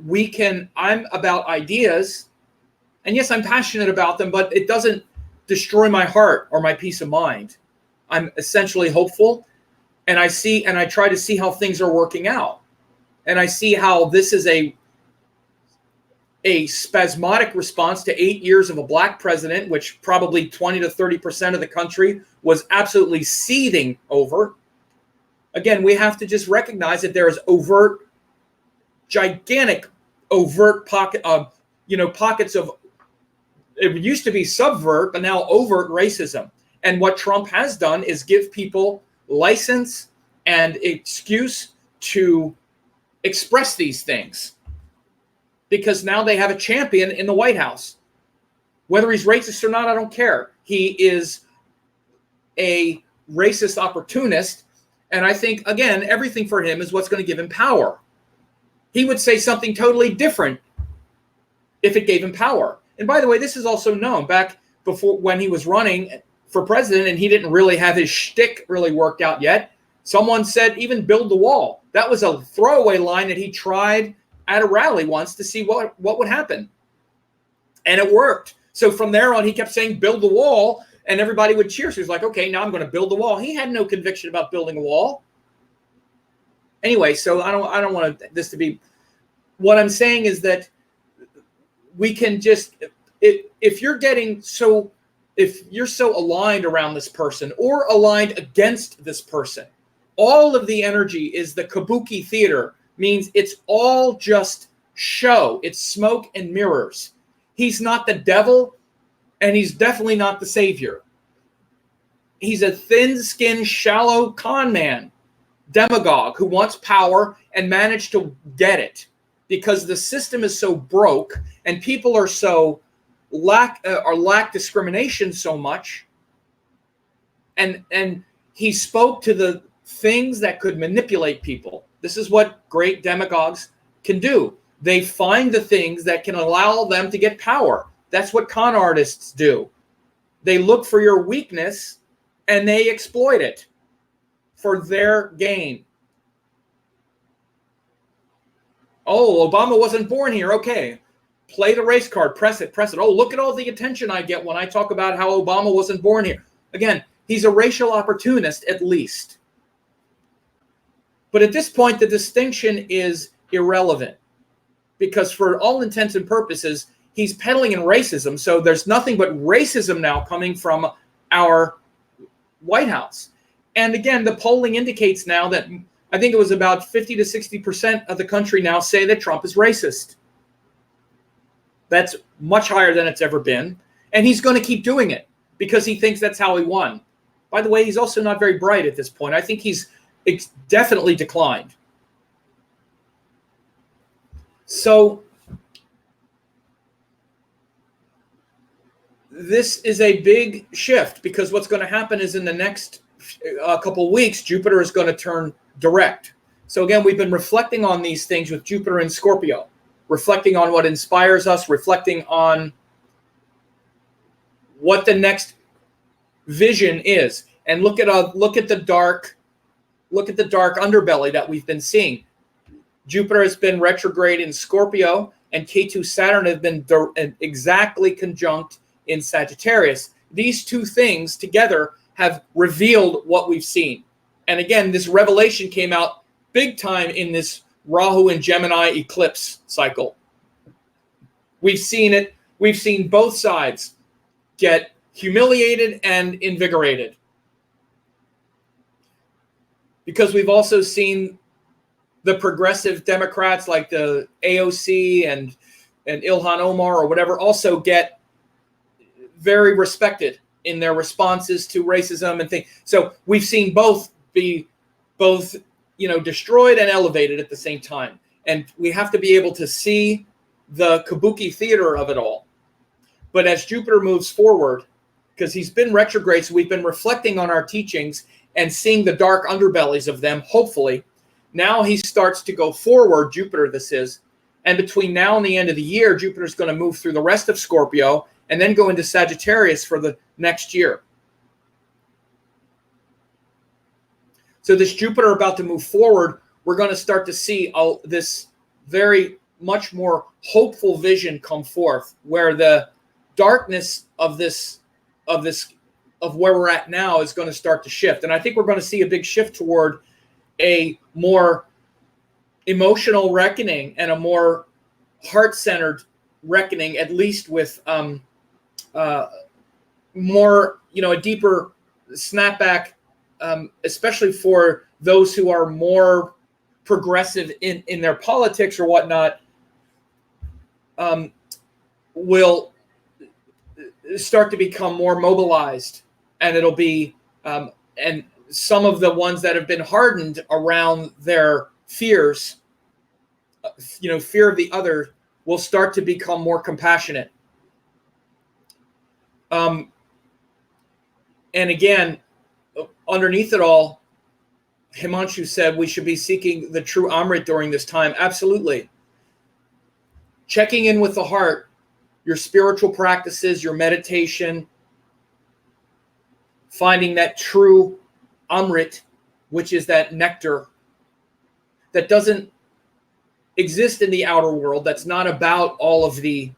I'm about ideas, and yes, I'm passionate about them, but it doesn't destroy my heart or my peace of mind. I'm essentially hopeful, and I try to see how things are working out. And I see how this is a spasmodic response to 8 years of a black president, which probably 20 to 30% of the country was absolutely seething over. Again, we have to just recognize that there is gigantic pockets of, it used to be subvert, but now overt racism. And what Trump has done is give people license and excuse to express these things, because now they have a champion in the White House. Whether he's racist or not, I don't care. He is a racist opportunist. And I think, again, everything for him is what's going to give him power. He would say something totally different if it gave him power. And by the way, this is also known back before when he was running for president and he didn't really have his shtick really worked out yet. Someone said even build the wall. That was a throwaway line that he tried at a rally once to see what would happen. And it worked. So from there on, he kept saying build the wall. And everybody would cheer. So he's like, okay, now I'm going to build the wall. He had no conviction about building a wall. Anyway, so I don't want this to be. What I'm saying is that we can just, if you're so aligned around this person or aligned against this person, all of the energy is the kabuki theater, means it's all just show. It's smoke and mirrors. He's not the devil. And he's definitely not the savior. He's a thin-skinned, shallow con man, demagogue who wants power and managed to get it because the system is so broke and people are so lack discrimination so much. And he spoke to the things that could manipulate people. This is what great demagogues can do. They find the things that can allow them to get power. That's what con artists do. They look for your weakness and they exploit it for their gain. Oh, Obama wasn't born here. Okay. Play the race card. Press it. Oh, look at all the attention I get when I talk about how Obama wasn't born here. Again, he's a racial opportunist at least. But at this point, the distinction is irrelevant because for all intents and purposes, he's peddling in racism, so there's nothing but racism now coming from our White House. And again, the polling indicates now that I think it was about 50 to 60% of the country now say that Trump is racist. That's much higher than it's ever been. And he's going to keep doing it because he thinks that's how he won. By the way, he's also not very bright at this point. I think he's definitely declined. So this is a big shift because what's going to happen is in the next couple of weeks, Jupiter is going to turn direct. So again, we've been reflecting on these things with Jupiter in Scorpio, reflecting on what inspires us, reflecting on what the next vision is, and look at the dark underbelly that we've been seeing. Jupiter has been retrograde in Scorpio, and Ketu Saturn have been exactly conjunct in Sagittarius. These two things together have revealed what we've seen. And again, this revelation came out big time in this Rahu and Gemini eclipse cycle. We've seen it. We've seen both sides get humiliated and invigorated. Because we've also seen the progressive Democrats like the AOC and Ilhan Omar or whatever also get very respected in their responses to racism and things. So we've seen both be destroyed and elevated at the same time. And we have to be able to see the kabuki theater of it all. But as Jupiter moves forward, because he's been retrograde, so we've been reflecting on our teachings and seeing the dark underbellies of them, hopefully. Now he starts to go forward, Jupiter this is, and between now and the end of the year, Jupiter's going to move through the rest of Scorpio and then go into Sagittarius for the next year. So this Jupiter about to move forward, we're going to start to see this very much more hopeful vision come forth, where the darkness of where we're at now is going to start to shift. And I think we're going to see a big shift toward a more emotional reckoning and a more heart-centered reckoning, at least with more, a deeper snapback, especially for those who are more progressive in their politics or whatnot, will start to become more mobilized. And it'll be, and some of the ones that have been hardened around their fears, fear of the other, will start to become more compassionate. And again, underneath it all, Himanshu said we should be seeking the true Amrit during this time. Absolutely. Checking in with the heart, your spiritual practices, your meditation, finding that true Amrit, which is that nectar that doesn't exist in the outer world, that's not about all of the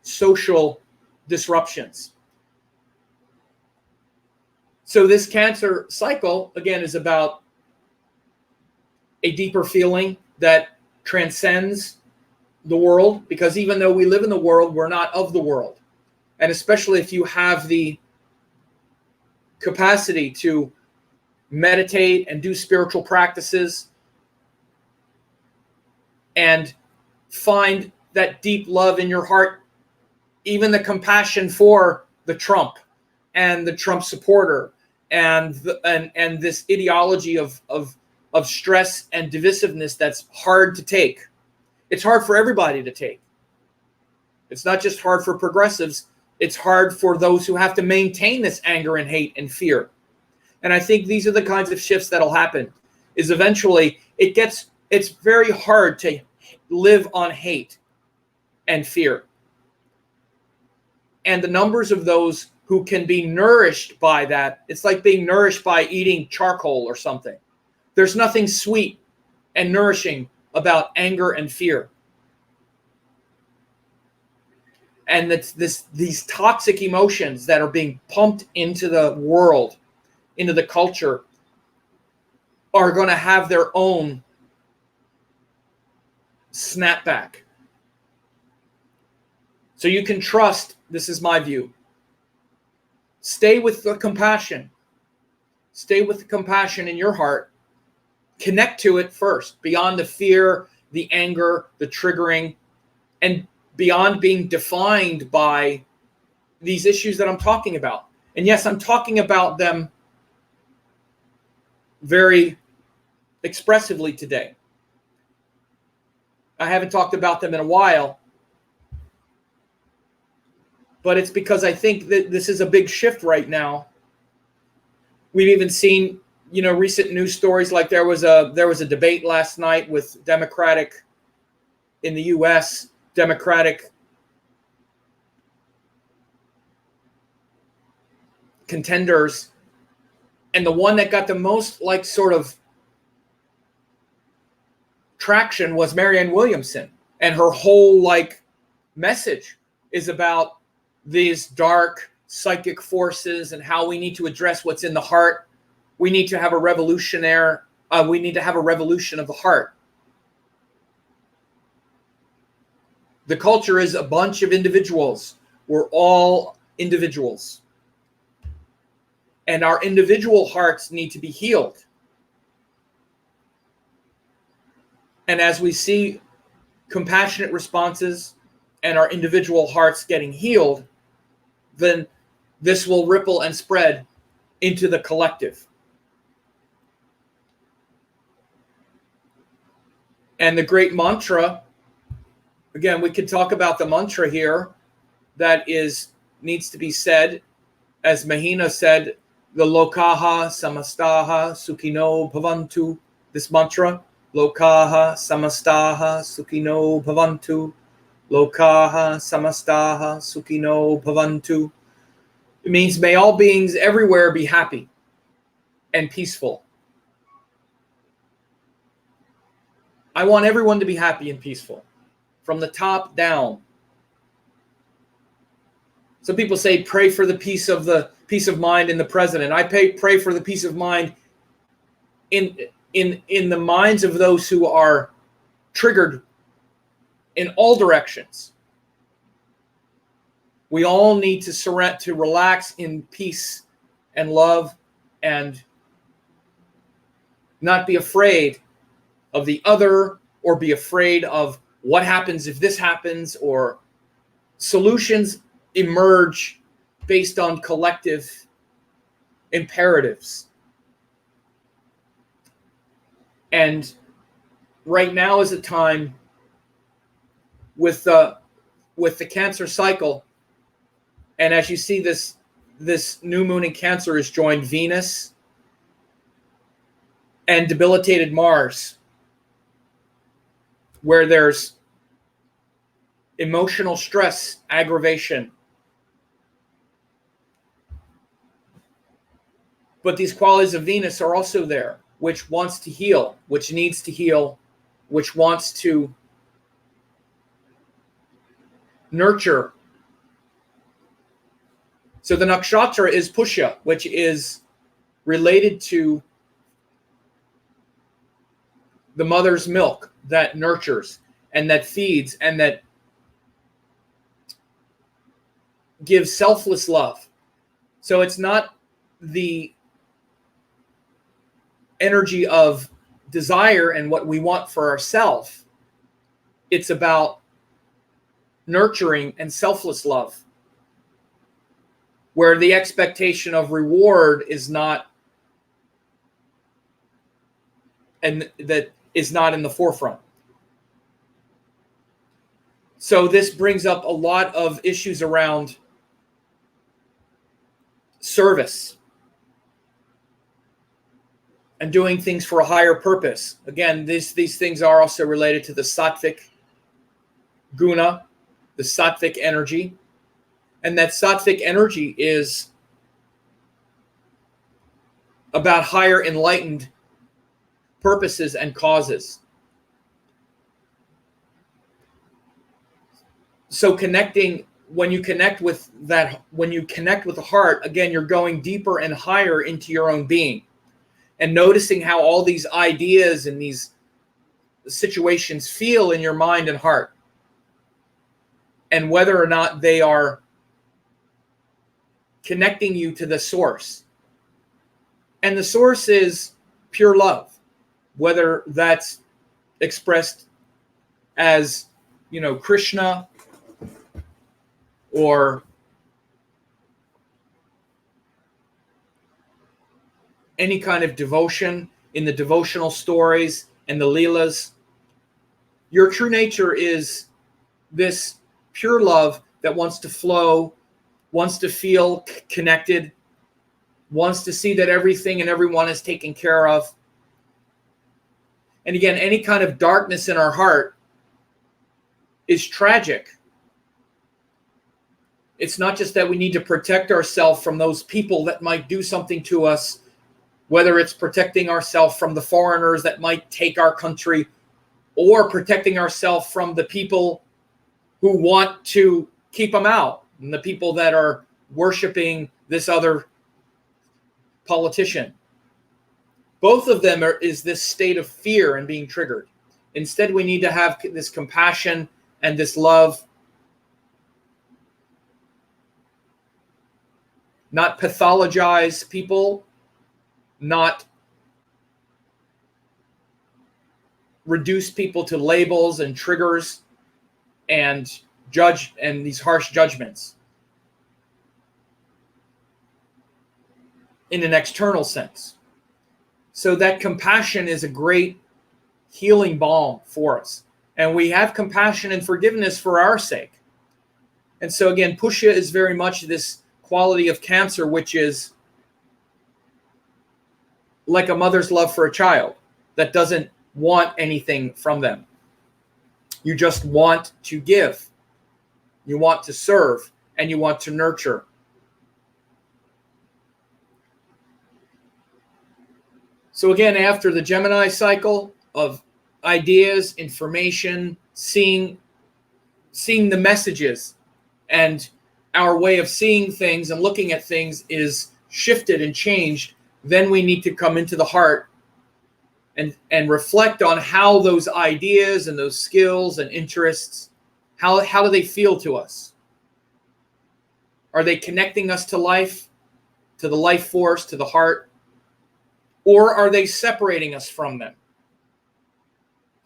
social disruptions. So this Cancer cycle, again, is about a deeper feeling that transcends the world, because even though we live in the world, we're not of the world. And especially if you have the capacity to meditate and do spiritual practices and find that deep love in your heart, even the compassion for the Trump and the Trump supporter and this ideology of stress and divisiveness that's hard to take. It's hard for everybody to take. It's not just hard for progressives. It's hard for those who have to maintain this anger and hate and fear. And I think these are the kinds of shifts that'll happen, is eventually it's very hard to live on hate and fear. And the numbers of those who can be nourished by that, it's like being nourished by eating charcoal or something. There's nothing sweet and nourishing about anger and fear. And these toxic emotions that are being pumped into the world, into the culture, are going to have their own snapback. So you can trust, this is my view, stay with the compassion. Stay with the compassion in your heart. Connect to it first, beyond the fear, the anger, the triggering, and beyond being defined by these issues that I'm talking about. And yes, I'm talking about them very expressively today. I haven't talked about them in a while, but it's because I think that this is a big shift right now. We've even seen, recent news stories, like there was a debate last night with Democratic in the U.S., Democratic contenders, and the one that got the most sort of traction was Marianne Williamson, and her whole message is about these dark psychic forces and how we need to address what's in the heart. We need to have a revolution of the heart. The culture is a bunch of individuals. We're all individuals. And our individual hearts need to be healed. And as we see compassionate responses and our individual hearts getting healed, then this will ripple and spread into the collective. And the great mantra, again, we could talk about the mantra here that needs to be said, as Mahina said, the lokaha samastaha sukhino bhavantu. This mantra, lokaha samastaha sukhino bhavantu. Lokaha samastaha sukhino bhavantu. It means may all beings everywhere be happy and peaceful. I want everyone to be happy and peaceful, from the top down. Some people say pray for the peace of mind in the president. I pray for the peace of mind in the minds of those who are triggered in all directions. We all need to relax in peace and love and not be afraid of the other or be afraid of what happens if this happens, or solutions emerge based on collective imperatives. And right now is a time with the Cancer cycle, and as you see, this new moon in Cancer has joined Venus and debilitated Mars, where there's emotional stress, aggravation. But these qualities of Venus are also there, which wants to heal, which needs to heal, which wants to nurture. So the nakshatra is Pushya, which is related to the mother's milk that nurtures and that feeds and that gives selfless love. So it's not the energy of desire and what we want for ourselves. It's about nurturing and selfless love, where the expectation of reward is not, and that is not in the forefront. So this brings up a lot of issues around service and doing things for a higher purpose. Again, these things are also related to the sattvic guna, the sattvic energy. And that sattvic energy is about higher enlightened purposes and causes. So when you connect with the heart, again, you're going deeper and higher into your own being and noticing how all these ideas and these situations feel in your mind and heart, and whether or not they are connecting you to the source. And the source is pure love, whether that's expressed as, Krishna, or any kind of devotion in the devotional stories and the leelas. Your true nature is this pure love that wants to flow, wants to feel connected, wants to see that everything and everyone is taken care of. And again, any kind of darkness in our heart is tragic. It's not just that we need to protect ourselves from those people that might do something to us, whether it's protecting ourselves from the foreigners that might take our country, or protecting ourselves from the people who want to keep them out, and the people that are worshiping this other politician. Both of them is this state of fear and being triggered. Instead, we need to have this compassion and this love. Not pathologize people, not reduce people to labels and triggers and judge and these harsh judgments in an external sense. So that compassion is a great healing balm for us. And we have compassion and forgiveness for our sake. And so again, Pushya is very much this quality of Cancer, which is like a mother's love for a child that doesn't want anything from them. You just want to give. You want to serve, and you want to nurture. So again, after the Gemini cycle of ideas, information, seeing the messages, and our way of seeing things and looking at things is shifted and changed, then we need to come into the heart and reflect on how those ideas and those skills and interests, how do they feel to us? Are they connecting us to life, to the life force, to the heart? Or are they separating us from them?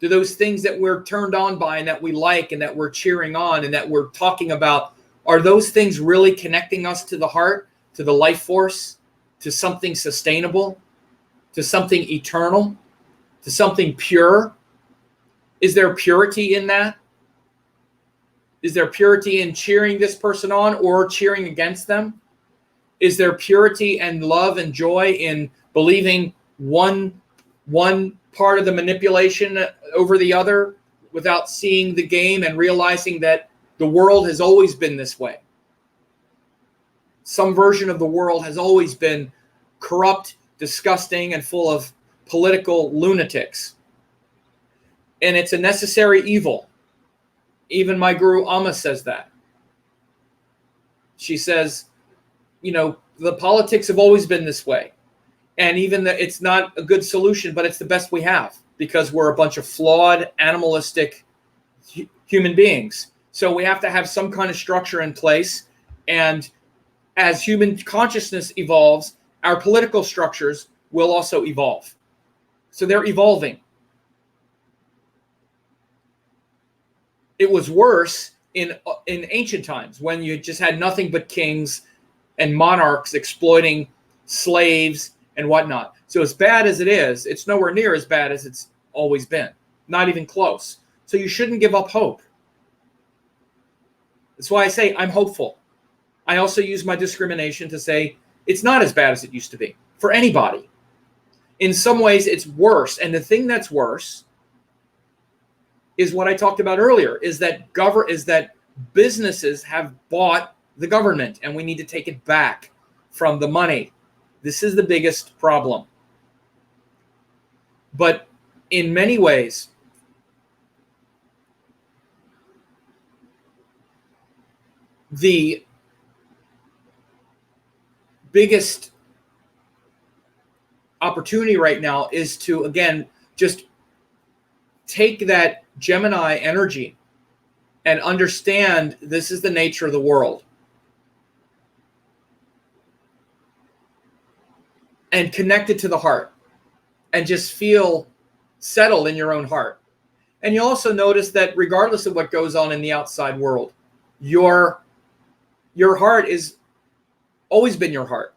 Do those things that we're turned on by and that we like and that we're cheering on and that we're talking about, are those things really connecting us to the heart, to the life force, to something sustainable, to something eternal, to something pure? Is there purity in that? Is there purity in cheering this person on or cheering against them? Is there purity and love and joy in believing one part of the manipulation over the other without seeing the game and realizing that the world has always been this way? Some version of the world has always been corrupt, disgusting, and full of political lunatics. And it's a necessary evil. Even my guru Amma says that. She says, the politics have always been this way. And even that it's not a good solution, but it's the best we have because we're a bunch of flawed, animalistic human beings. So we have to have some kind of structure in place. And as human consciousness evolves, our political structures will also evolve. So they're evolving. It was worse in ancient times when you just had nothing but kings and monarchs exploiting slaves and whatnot. So as bad as it is, it's nowhere near as bad as it's always been. Not even close. So you shouldn't give up hope. That's why I say I'm hopeful. I also use my discrimination to say it's not as bad as it used to be for anybody. In some ways, it's worse. And the thing that's worse is what I talked about earlier, is that businesses have bought the government and we need to take it back from the money. This is the biggest problem. But in many ways, the biggest opportunity right now is to, again, just take that Gemini energy and understand this is the nature of the world. And connect it to the heart and just feel settled in your own heart. And you'll also notice that regardless of what goes on in the outside world, your heart is always been your heart.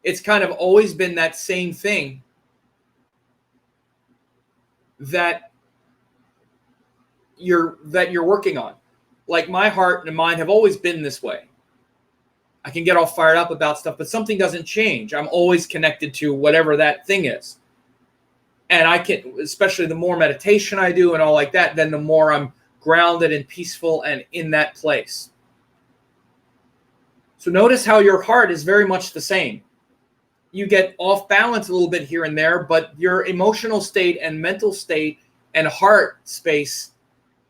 It's kind of always been that same thing that you're working on. Like my heart and mind have always been this way. I can get all fired up about stuff, but something doesn't change. I'm always connected to whatever that thing is. And I can, especially the more meditation I do and all like that, then the more I'm grounded and peaceful and in that place. So notice how your heart is very much the same. You get off balance a little bit here and there, but your emotional state and mental state and heart space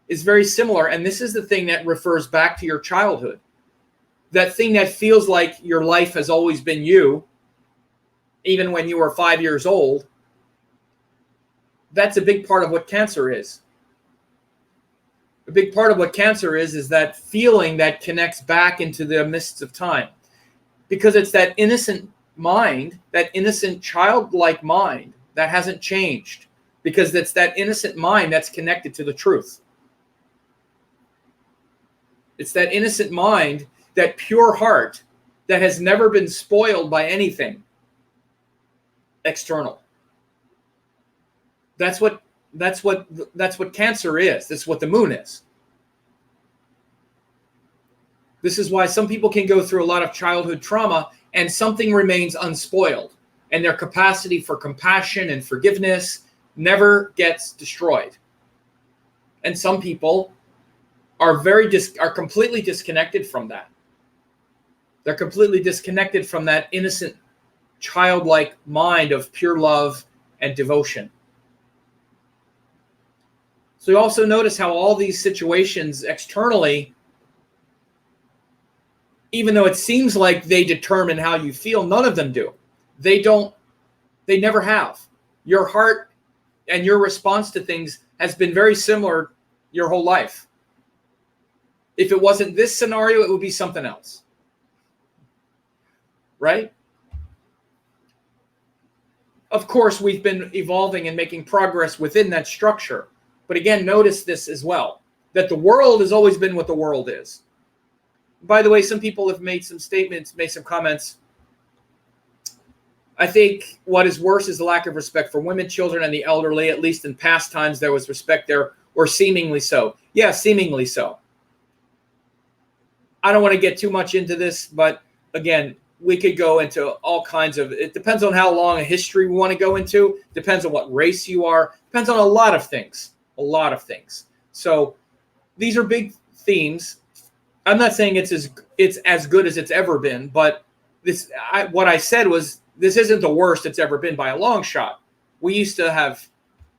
is very similar. And this is the thing that refers back to your childhood. that thing that feels like your life has always been you, even when you were 5 years old, that's a big part of what Cancer is. A big part of what Cancer is that feeling that connects back into the mists of time. Because it's that innocent mind, that innocent childlike mind that hasn't changed. Because it's that innocent mind that's connected to the truth. It's that innocent mind, that pure heart that has never been spoiled by anything external. That's what Cancer is. That's what the moon is. This is why some people can go through a lot of childhood trauma and something remains unspoiled, and their capacity for compassion and forgiveness never gets destroyed. And some people are completely disconnected from that. They're completely disconnected from that innocent, childlike mind of pure love and devotion. So you also notice how all these situations externally, even though it seems like they determine how you feel, none of them do. They don't. They never have. Your heart and your response to things has been very similar your whole life. If it wasn't this scenario, it would be something else. Right? Of course, we've been evolving and making progress within that structure. But again, notice this as well, that the world has always been what the world is. By the way, some people have made some statements, made some comments. I think what is worse is the lack of respect for women, children, and the elderly. At least in past times, there was respect there, or seemingly so. Yeah, seemingly so. I don't want to get too much into this, but again, we could go into all kinds of, it depends on how long a history we want to go into, depends on what race you are, depends on a lot of things. A lot of things. So these are big themes. I'm not saying it's as good as it's ever been, but what I said was this isn't the worst it's ever been by a long shot. We used to have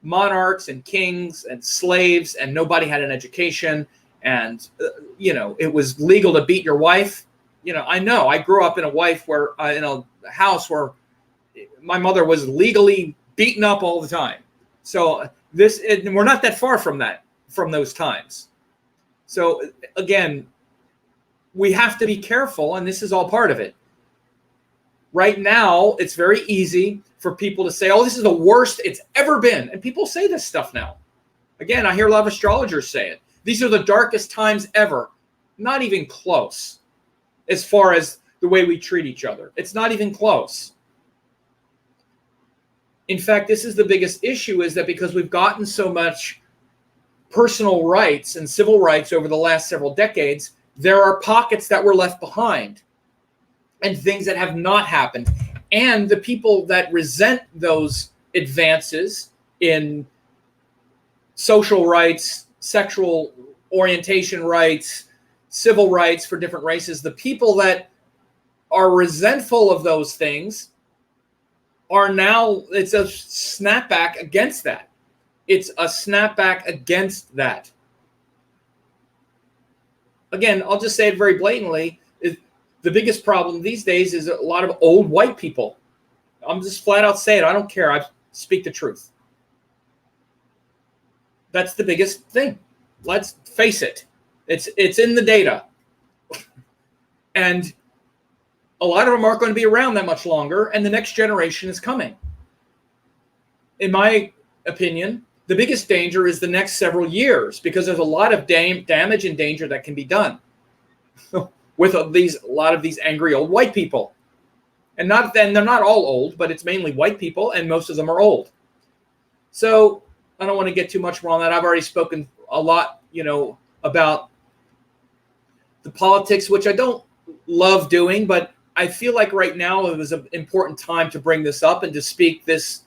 monarchs and kings and slaves, and nobody had an education, and it was legal to beat your wife. I grew up in a house where my mother was legally beaten up all the time. So we're not that far from those times. So again, we have to be careful, and this is all part of it. Right now, it's very easy for people to say, oh, this is the worst it's ever been. And people say this stuff now. Again, I hear a lot of astrologers say it. These are the darkest times ever. Not even close as far as the way we treat each other. It's not even close. In fact, this is the biggest issue, is that because we've gotten so much personal rights and civil rights over the last several decades, there are pockets that were left behind and things that have not happened. And the people that resent those advances in social rights, sexual orientation rights, civil rights for different races, the people that are resentful of those things are now, it's a snapback against that. It's a snapback against that. Again, I'll just say it very blatantly. The biggest problem these days is a lot of old white people. I'm just flat out saying it. I don't care. I speak the truth. That's the biggest thing. Let's face it. It's in the data. And a lot of them aren't going to be around that much longer, and the next generation is coming. In my opinion, the biggest danger is the next several years, because there's a lot of damage and danger that can be done with a lot of these angry old white people. And they're not all old, but it's mainly white people, and most of them are old. So I don't want to get too much more on that. I've already spoken a lot, about the politics, which I don't love doing, but I feel like right now it was an important time to bring this up and to speak this,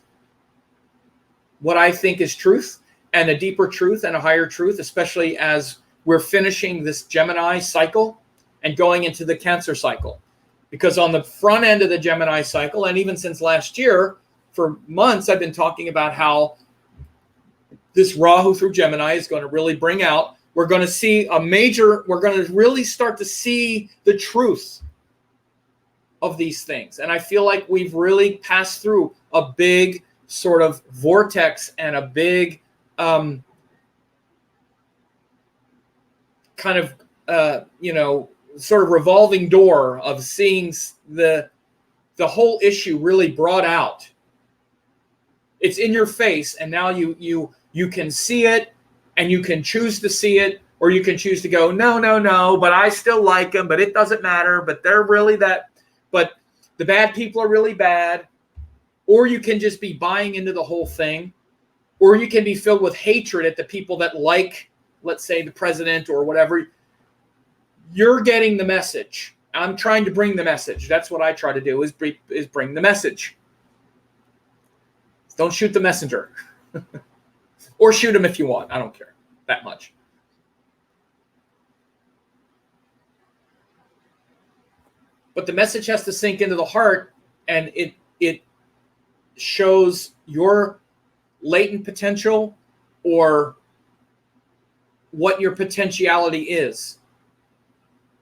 what I think is truth, and a deeper truth and a higher truth, especially as we're finishing this Gemini cycle and going into the Cancer cycle. Because on the front end of the Gemini cycle, and even since last year, for months, I've been talking about how this Rahu through Gemini is going to really bring out We're going to see we're going to really start to see the truth of these things. And I feel like we've really passed through a big sort of vortex and a big kind of, sort of revolving door of seeing the whole issue really brought out. It's in your face, and now you can see it, and you can choose to see it, or you can choose to go, no, but I still like them, but it doesn't matter, but they're really but the bad people are really bad. Or you can just be buying into the whole thing, or you can be filled with hatred at the people that like, let's say, the president or whatever. You're getting the message. I'm trying to bring the message. That's what I try to do, is bring the message. Don't shoot the messenger. Or shoot him if you want. I don't care that much. But the message has to sink into the heart, and it shows your latent potential or what your potentiality is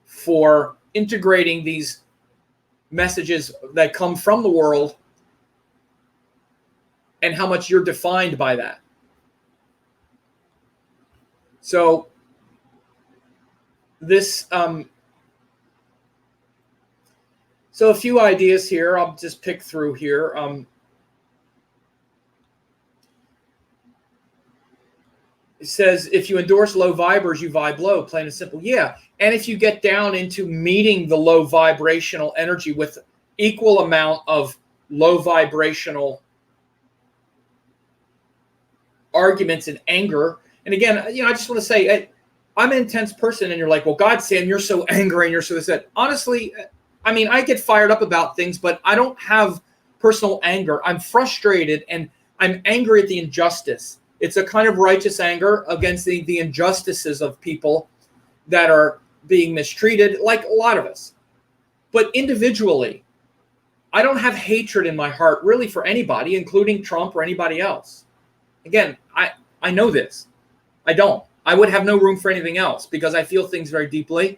for integrating these messages that come from the world, and how much you're defined by that. So this, so a few ideas here. I'll just pick through here. It says, if you endorse low vibers, you vibe low, plain and simple. Yeah. And if you get down into meeting the low vibrational energy with equal amount of low vibrational arguments and anger. And again, I just want to say, I'm an intense person, and you're like, well, God, Sam, you're so angry and you're so this. Honestly, I mean, I get fired up about things, but I don't have personal anger. I'm frustrated, and I'm angry at the injustice. It's a kind of righteous anger against the injustices of people that are being mistreated, like a lot of us. But individually, I don't have hatred in my heart really for anybody, including Trump or anybody else. Again, I know this. I don't. I would have no room for anything else, because I feel things very deeply,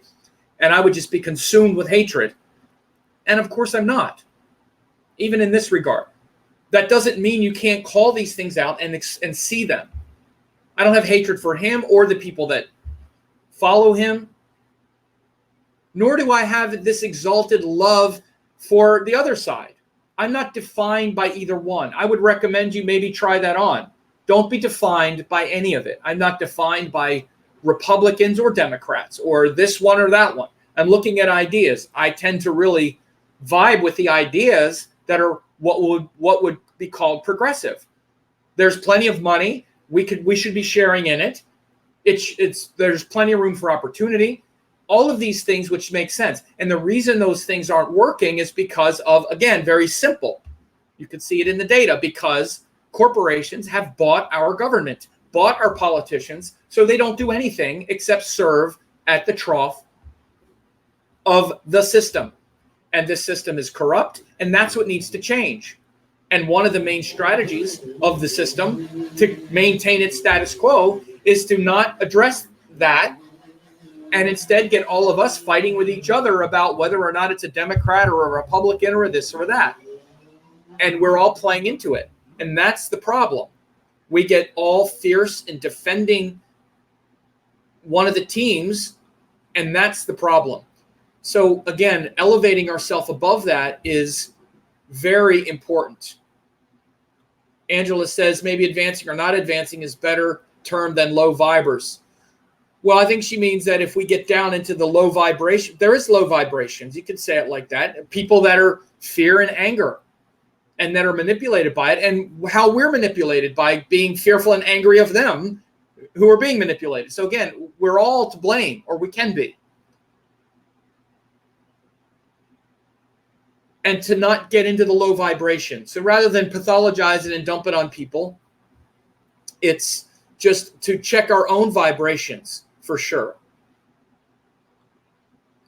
and I would just be consumed with hatred. And of course I'm not, even in this regard. That doesn't mean you can't call these things out and see them. I don't have hatred for him or the people that follow him, nor do I have this exalted love for the other side. I'm not defined by either one. I would recommend you maybe try that on. Don't be defined by any of it. I'm not defined by Republicans or Democrats or this one or that one. I'm looking at ideas. I tend to really vibe with the ideas that are what would be called progressive. There's plenty of money. We should be sharing in it. There's plenty of room for opportunity. All of these things which make sense. And the reason those things aren't working is because of, again, very simple. You can see it in the data, because corporations have bought our government, bought our politicians, so they don't do anything except serve at the trough of the system. And this system is corrupt, and that's what needs to change. And one of the main strategies of the system to maintain its status quo is to not address that, and instead get all of us fighting with each other about whether or not it's a Democrat or a Republican or this or that. And we're all playing into it. And that's the problem. We get all fierce in defending one of the teams, and that's the problem. So again, elevating ourselves above that is very important. Angela says maybe advancing or not advancing is better term than low vibers. Well, I think she means that if we get down into the low vibration, there is low vibrations. You could say it like that. People that are fear and anger and that are manipulated by it, and how we're manipulated by being fearful and angry of them who are being manipulated. So again, we're all to blame, or we can be. And to not get into the low vibration. So rather than pathologize it and dump it on people, it's just to check our own vibrations for sure.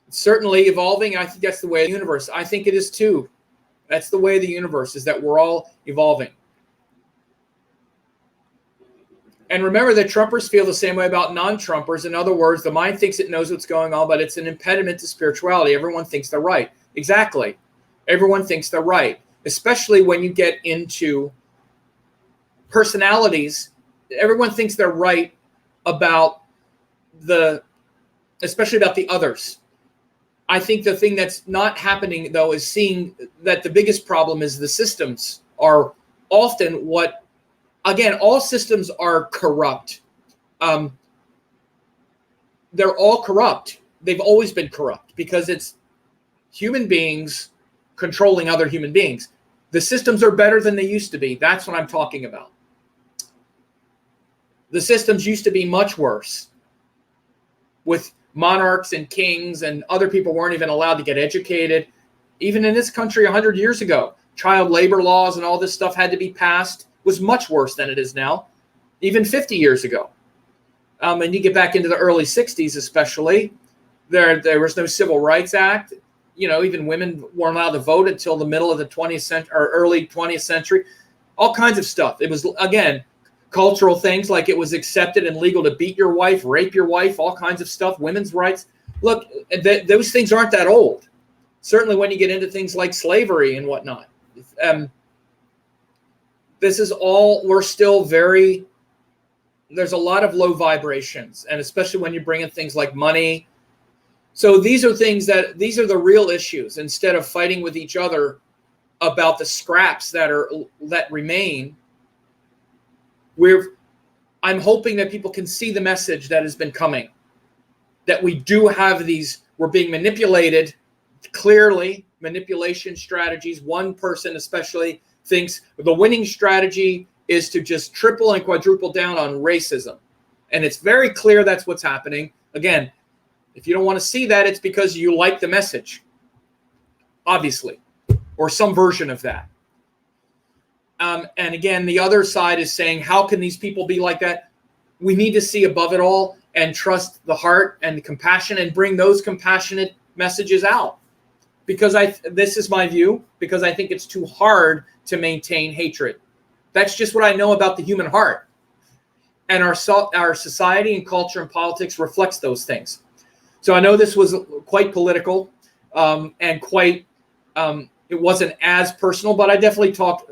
Certainly evolving, I think that's the way of the universe. I think it is too. That's the way of the universe, is that we're all evolving. And remember that Trumpers feel the same way about non-Trumpers. In other words, the mind thinks it knows what's going on, but it's an impediment to spirituality. Everyone thinks they're right. Exactly. Everyone thinks they're right, especially when you get into personalities. Everyone thinks they're right about especially about the others. I think the thing that's not happening, though, is seeing that the biggest problem is the systems are often again, all systems are corrupt. They're all corrupt. They've always been corrupt because it's human beings controlling other human beings. The systems are better than they used to be. That's what I'm talking about. The systems used to be much worse, with monarchs and kings, and other people weren't even allowed to get educated. Even in this country 100 years ago, child labor laws and all this stuff had to be passed. It was much worse than it is now, even 50 years ago. And you get back into the early 60s especially, there was no Civil Rights Act. Even women weren't allowed to vote until the middle of the 20th century or early 20th century. All kinds of stuff. It was, again, cultural things like it was accepted and legal to beat your wife, rape your wife, all kinds of stuff, women's rights. Look, those things aren't that old. Certainly when you get into things like slavery and whatnot. This is all, we're still there's a lot of low vibrations, and especially when you bring in things like money. So these are the real issues. Instead of fighting with each other about the scraps that remain, I'm hoping that people can see the message that has been coming, that we do have we're being manipulated, clearly manipulation strategies. One person especially thinks the winning strategy is to just triple and quadruple down on racism. And it's very clear that's what's happening. Again, if you don't want to see that, it's because you like the message, obviously, or some version of that. And again, the other side is saying, how can these people be like that? We need to see above it all and trust the heart and the compassion and bring those compassionate messages out. Because this is my view, because I think it's too hard to maintain hatred. That's just what I know about the human heart. And our society and culture and politics reflects those things. So I know this was quite political and quite, it wasn't as personal, but I definitely talked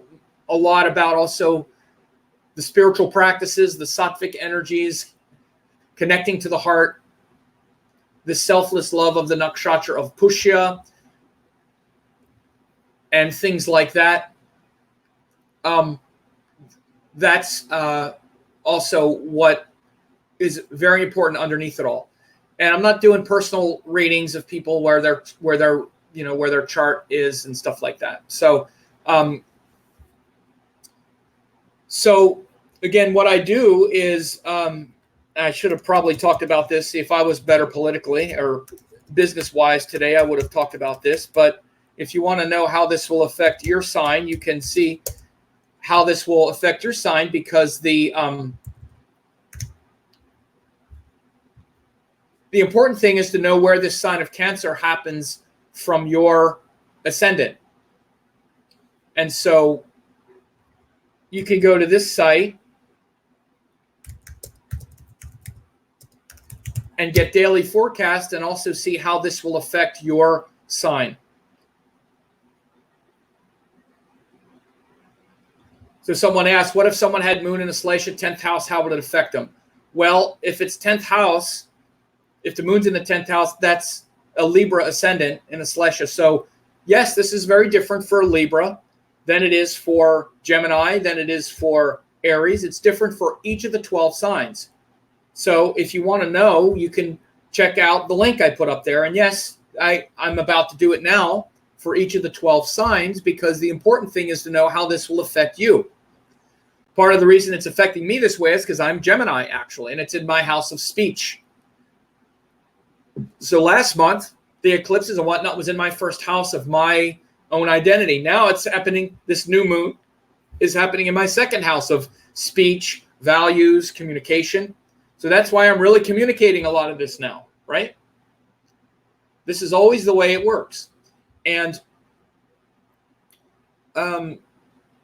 a lot about also the spiritual practices, the sattvic energies, connecting to the heart, the selfless love of the nakshatra of Pushya, and things like that. That's also what is very important underneath it all. And I'm not doing personal readings of people where their chart is and stuff like that. So again, what I do is, I should have probably talked about this. If I was better politically or business-wise today, I would have talked about this. But if you want to know how this will affect your sign, you can see how this will affect your sign, because the important thing is to know where this sign of Cancer happens from your ascendant. And so you can go to this site and get daily forecast and also see how this will affect your sign. So someone asked, what if someone had moon in a Slasha 10th house, how would it affect them? Well, if it's 10th house, if the moon's in the 10th house, that's a Libra ascendant in a Slasha. So yes, this is very different for Libra than it is for Gemini, than it is for Aries. It's different for each of the 12 signs. So if you want to know, you can check out the link I put up there. And yes, I'm about to do it now for each of the 12 signs, because the important thing is to know how this will affect you. Part of the reason it's affecting me this way is because I'm Gemini, actually, and it's in my house of speech. So last month, the eclipses and whatnot was in my first house of my own identity. Now it's happening, this new moon is happening in my second house of speech, values, communication. So that's why I'm really communicating a lot of this now, right? This is always the way it works. And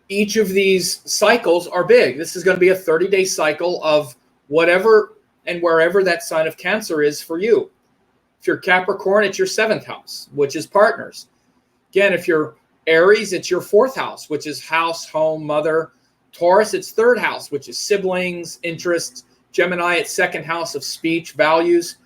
each of these cycles are big. This is going to be a 30-day cycle of whatever and wherever that sign of Cancer is for you. If you're Capricorn, it's your 7th house, which is partners. Again, if you're Aries, it's your 4th house, which is house, home, mother. Taurus, it's 3rd house, which is siblings, interests. Gemini, it's 2nd house of speech, values.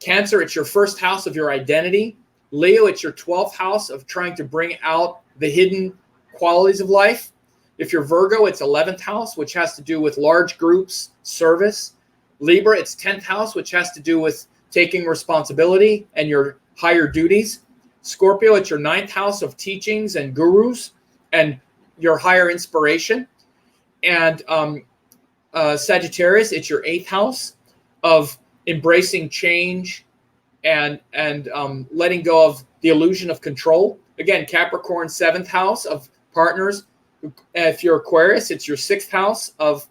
Cancer, it's your 1st house of your identity. Leo, it's your 12th house of trying to bring out the hidden qualities of life. If you're Virgo, it's 11th house, which has to do with large groups, service. Libra, it's 10th house, which has to do with taking responsibility and your higher duties. Scorpio, it's your 9th house of teachings and gurus and your higher inspiration. And Sagittarius, it's your 8th house of embracing change and letting go of the illusion of control. Again, Capricorn, 7th house of partners. If you're Aquarius, it's your 6th house of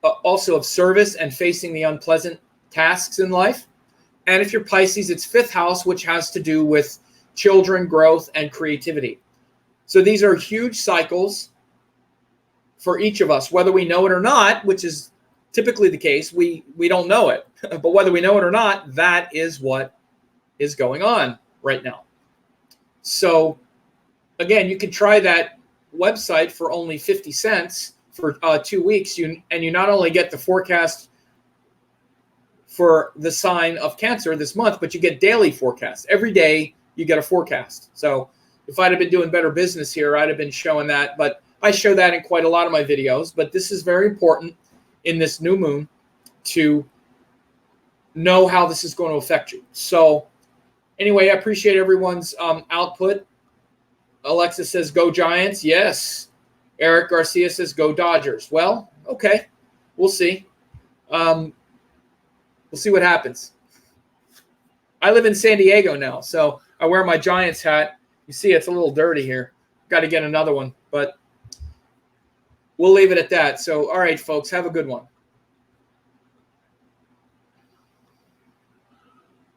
also of service and facing the unpleasant tasks in life. And if you're Pisces, it's 5th house, which has to do with children, growth, and creativity. So these are huge cycles for each of us, whether we know it or not, which is typically the case. We don't know it, but whether we know it or not, that is what is going on right now. So again, you can try that website for only 50 cents for 2 weeks. You not only get the forecast for the sign of Cancer this month, but you get daily forecasts. Every day you get a forecast. So if I'd have been doing better business here, I'd have been showing that. But I show that in quite a lot of my videos. But this is very important in this new moon to know how this is going to affect you. So anyway, I appreciate everyone's output. Alexa says, go Giants. Yes. Eric Garcia says, go Dodgers. Well, okay. We'll see. We'll see what happens. I live in San Diego now, so I wear my Giants hat. You see it's a little dirty here. Got to get another one, but we'll leave it at that. So, all right, folks, have a good one.